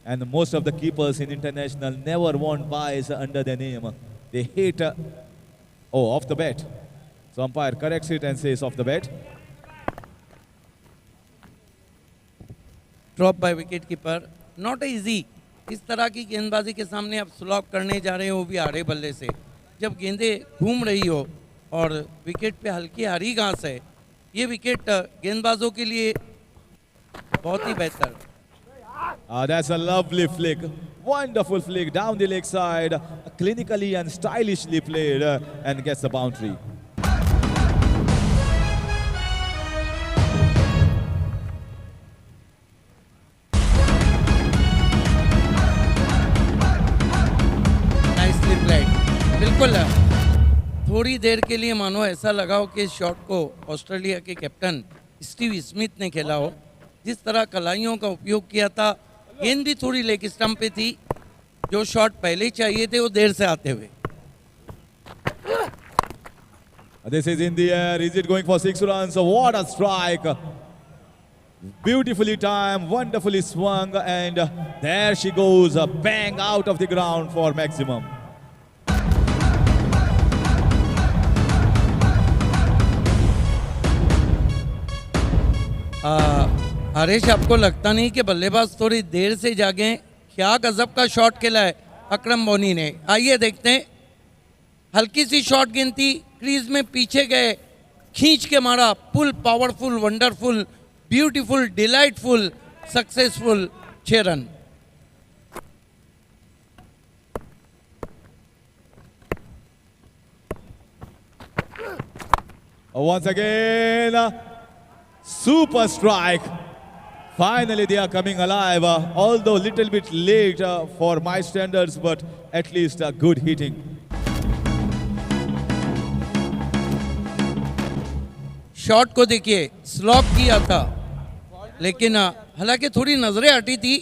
and most of the keepers in international never want byes under their name. They hate off the bat. So umpire corrects it and says off the bat. Drop by wicket keeper, not easy. इस तरह की गेंदबाजी के सामने आप slope करने जा रहे हो, वो भी आड़े बल्ले से, जब गेंदें घूम रही हो और विकेट पे हल्की हरी घास है, ये विकेट गेंदबाजों के लिए बहुत ही बेहतर। That's a lovely flick. Wonderful flick down the leg side, clinically and stylishly played, and gets the boundary. Nicely played. बिल्कुल थोड़ी देर के लिए मानो ऐसा लगा हो कि इस शॉट को ऑस्ट्रेलिया के कैप्टन स्टीव स्मिथ ने खेला हो। जिस तरह कलाइयों का उपयोग किया था, गेंद भी थोड़ी लेग स्टंप पे थी, जो शॉट पहले चाहिए थे वो देर से आते हुए। This is in the air. Is it going for 6 runs? What a strike! Beautifully timed, wonderfully swung, and there she goes, bang out of the ground for maximum. Harish, आपको लगता नहीं कि बल्लेबाज थोड़ी देर से जागे? क्या गजब का शॉट खेला है अकरम बोनी ने। आइए देखते हैं। हल्की सी शॉट गेंद थी, क्रीज में पीछे गए, खींच के मारा, full powerful, wonderful, beautiful, delightful, successful, 6 run. Once again, super strike. Finally, they are coming alive, although little bit late for my standards, but at least good hitting. Shot को देखिए, स्लॉप किया था, लेकिन हालांकि थोड़ी नजरें हटी थी,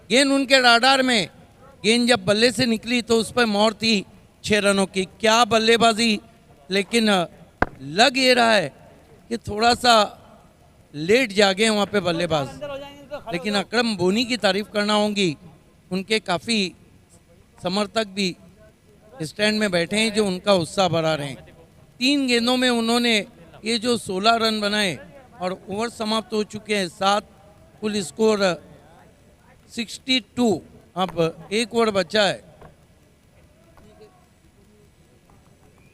गेंद उनके राडार में, गेंद जब बल्ले से निकली तो उस पर मोहर थी 6 रनों की। क्या बल्लेबाजी, लेकिन लग ये रहा है कि थोड़ा सा लेट जागे वहाँ पे बल्लेबाज। लेकिन अकरम बोनी की तारीफ करना होगी, उनके काफ़ी समर्थक भी स्टैंड में बैठे हैं जो उनका उत्साह बढ़ा रहे हैं। 3 गेंदों में उन्होंने ये जो 16 रन बनाए और ओवर समाप्त हो चुके हैं 7, कुल स्कोर 62। अब 1 ओवर बचा है।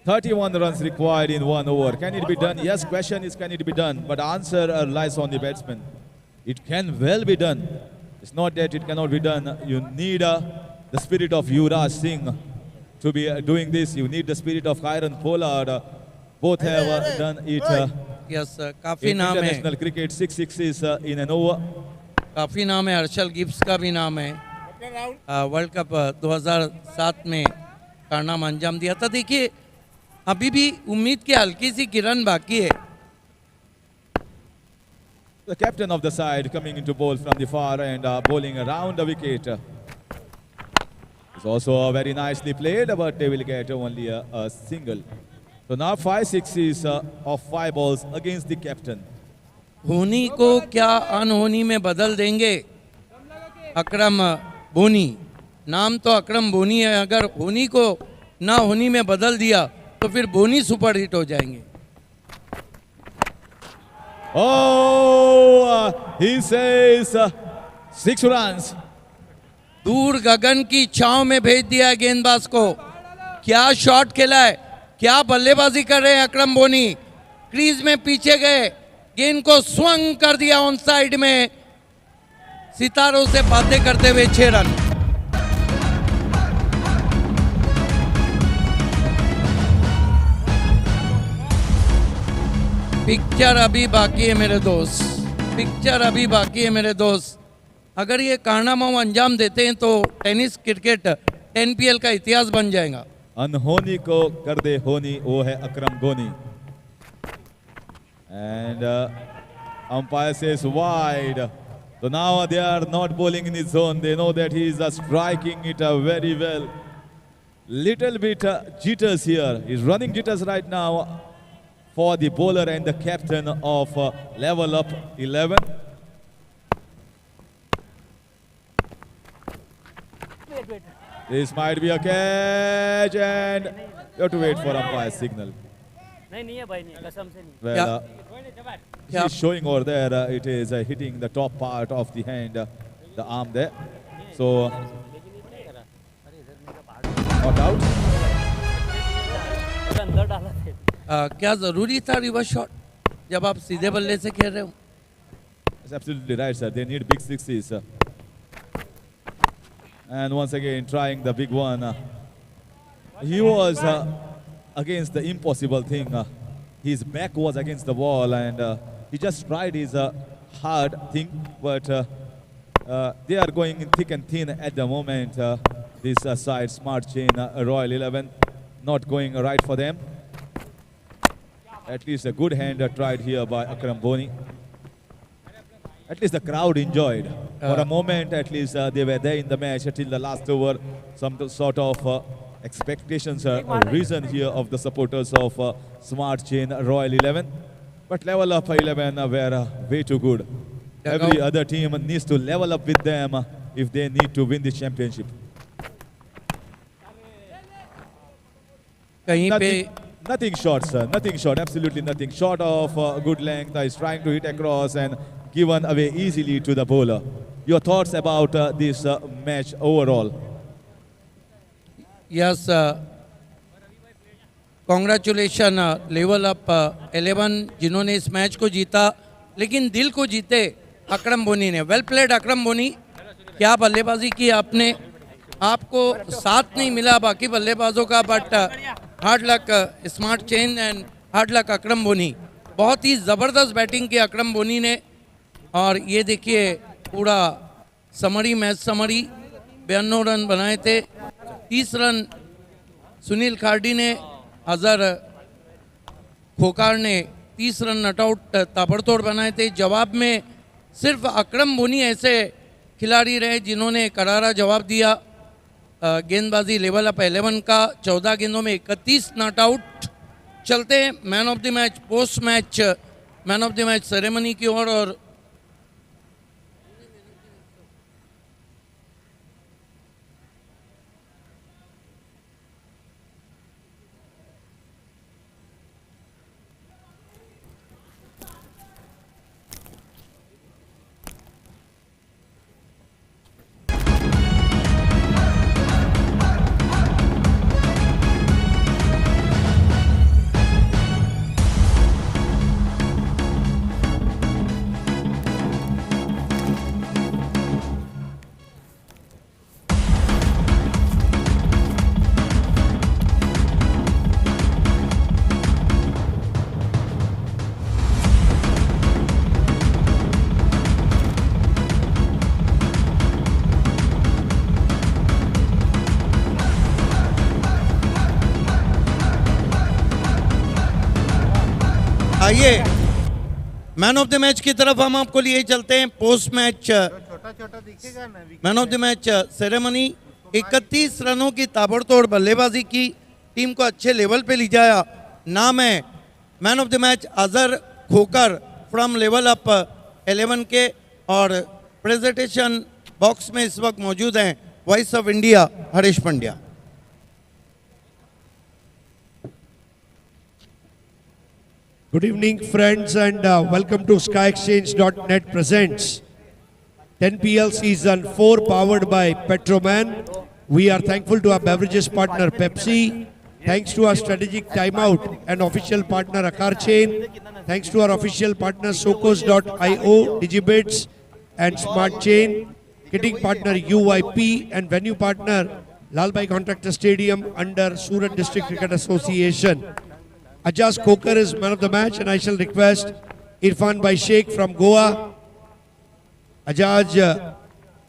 31 runs required in 1 over. Can it be done? Yes, question is can it be done? But answer lies on the batsman. It can well be done. It's not that it cannot be done. You need the spirit of Yuvraj Singh to be doing this. You need the spirit of Kieron Pollard. Both have done it yes, काफ़ी in नाम है, international cricket. 6 sixes in an over. काफ़ी नाम है। Herschelle Gibbs का भी नाम है, वर्ल्ड कप 2007 में कारनामा अंजाम दिया था। देखिए अभी भी उम्मीद की हल्की सी किरण बाकी है। The captain of the side coming into bowl from the far and bowling around the wicket. It's also very nicely played, but they will get only a single. So now 5 sixes of 5 balls against the captain. होनी को क्या अनहोनी में बदल देंगे अकरम बोनी। नाम तो अकरम बोनी है, अगर होनी को ना होनी में बदल दिया तो फिर बोनी सुपर हिट हो जाएंगे। Oh, he says 6 runs. दूर गगन की छांव में भेज दिया गेंदबाज को। क्या शॉट खेला है, क्या बल्लेबाजी कर रहे हैं अकरम बोनी। क्रीज में पीछे गए, गेंद को स्वंग कर दिया ऑन साइड में, सितारों से बातें करते हुए 6 रन। पिक्चर अभी बाकी है मेरे दोस्त, पिक्चर अभी बाकी है मेरे दोस्त। अगर ये कारनामा अंजाम देते हैं तो टेनिस क्रिकेट NPL का इतिहास बन जाएगा। अनहोनी को कर दे होनी, वो है अकरम गोनी. And umpire says wide. So now they are not bowling in his zone. They know that he is striking it very well. Little bit jitters here. He's running jitters right now for the bowler and the captain of Level Up 11. This might be a catch and you have to wait for umpire's signal. Well, he's showing over there, it is hitting the top part of the hand, the arm there. So, not out. क्या जरूरी था reverse shot जब आप सीधे बल्ले से खेल रहे हो? That's absolutely right, sir. They need big sixes. And once again trying the big one. He was against the impossible thing. His back was against the wall and he just tried his hard thing, but they are going in thick and thin at the moment. This side, Smart Chain, Royal 11, not going right for them. At least a good hand tried here by Akram Boni. At least the crowd enjoyed. For a moment, at least they were there in the match until the last over. Some sort of expectations are risen here of the supporters of Smart Chain, Royal 11. But level up 11 were way too good. Every other team needs to level up with them if they need to win the championship. Nothing short, sir. Nothing short. Absolutely nothing short of good length. He's trying to hit across and given away easily to the bowler. Your thoughts about this match overall? Yes, congratulations level up 11 जिन्होंने इस match को जीता, लेकिन दिल को जीते अकरम बोनी ने. Well played अकरम बोनी, क्या बल्लेबाजी की आपने. आपको साथ नहीं मिला बाकी बल्लेबाजों का, but hard luck smart chain and hard luck Akram Boni. बहुत ही ज़बरदस्त बैटिंग की अकरम बोनी ने. और ये देखिए पूरा समरी मैच समरी 92 रन बनाए थे. 30 रन सुनील खार्डी ने, अजहर खोकार ने 30 रन नॉट आउट ताबड़तोड़ बनाए थे. जवाब में सिर्फ अकरम बोनी ऐसे खिलाड़ी रहे जिन्होंने करारा जवाब दिया. गेंदबाजी लेवल अप 11 का 14 गेंदों में 31 नॉट आउट. चलते हैं man of the match, post match man of the match ceremony की ओर. और आइए मैन ऑफ द मैच की तरफ हम आपको लिए चलते हैं. Post match man of the match ceremony. 31 रनों की ताबड़तोड़ बल्लेबाजी की, टीम को अच्छे लेवल पे ले जाया. नाम है man of the match Azhar Khokhar from level up 11 के. और प्रेजेंटेशन बॉक्स में इस वक्त मौजूद हैं voice of India Harish Pandya. Good evening, friends, and welcome to SkyExchange.net presents 10PL Season 4 powered by Petroman. We are thankful to our beverages partner Pepsi. Thanks to our strategic timeout and official partner Akar Chain. Thanks to our official partner Sokos.io, Digibits and Smart Chain. Kitting partner UYP and venue partner Lalbhai Contractor Stadium under Surat District Cricket Association. Ajaz Kokar is man of the match, and I shall request Irfan Bhai Sheikh from Goa. Ajaz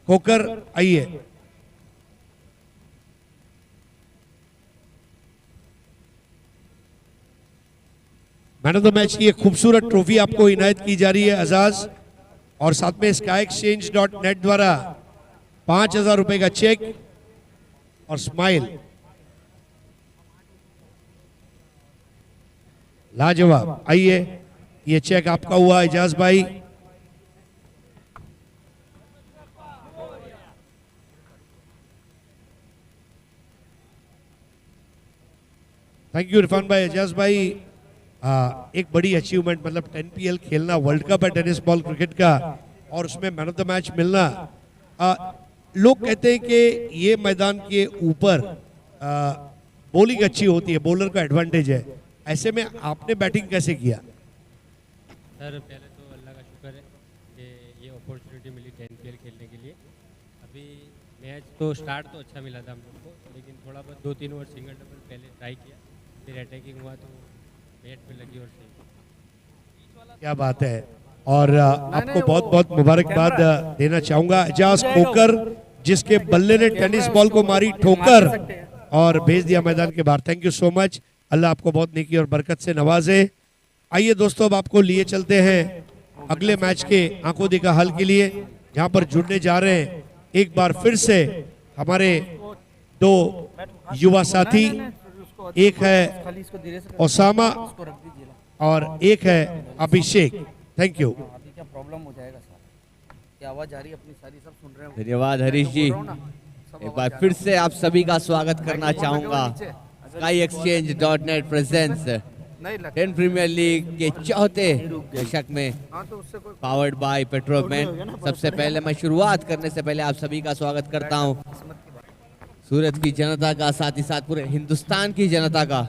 Kokar, आइए. Man of the match की एक खूबसूरत trophy आपको इनायत की जा रही है अजाज, और साथ में SkyExchange.net द्वारा 5,000 रुपए का चेक और स्माइल. लाजवाब. आइए, ये चेक आपका हुआ एजाज भाई. थैंक यू इरफान भाई. एजाज भाई, एक बड़ी अचीवमेंट, मतलब 10PL खेलना, वर्ल्ड कप है टेनिस बॉल क्रिकेट का, और उसमें मैन ऑफ द मैच मिलना. लोग कहते हैं कि ये मैदान के ऊपर बॉलिंग अच्छी होती है, बॉलर का एडवांटेज है. ऐसे में आपने बैटिंग कैसे किया? सर पहले तो अल्लाह का शुक्र है कि ये अपॉर्चुनिटी मिली 10PL खेलने के लिए. अभी मैच तो स्टार्ट तो अच्छा मिला था हम लोग को, लेकिन थोड़ा बहुत 2-3 ओवर सिंगल डबल पहले ट्राई किया, फिर अटैकिंग हुआ तो बैट पे लगी और सही। क्या बात है। और आपको बहुत बहुत मुबारकबाद देना चाहूंगा एजाज खोकर, जिसके बल्ले ने टेनिस बॉल को मारी ठोकर और भेज दिया मैदान के बाहर। थैंक यू सो मच, अल्लाह आपको बहुत नेकी और बरकत से नवाजे। आइए दोस्तों, अब आपको लिए चलते हैं अगले मैच के आंखों देखा हाल के लिए, यहाँ पर जुड़ने जा रहे हैं एक बार फिर से हमारे दो युवा साथी, एक है ओसामा और एक है अभिषेक। Thank you. अभी क्या प्रॉब्लम हो जाएगा सर, क्या आवाज आ रही है अपनी सारी, सब सुन रहे हो। धन्यवाद हरीश जी, एक बार फिर से आप सभी का स्वागत करना चाहूंगा। SkyExchange.net प्रेजेंस 10 प्रीमियर लीग के चौथे दशक में पावर्ड बाय पेट्रोमैन। सबसे पहले मैं शुरुआत करने से पहले आप सभी का स्वागत करता हूं, सूरत की जनता का, साथ ही साथ पूरे हिंदुस्तान की जनता का।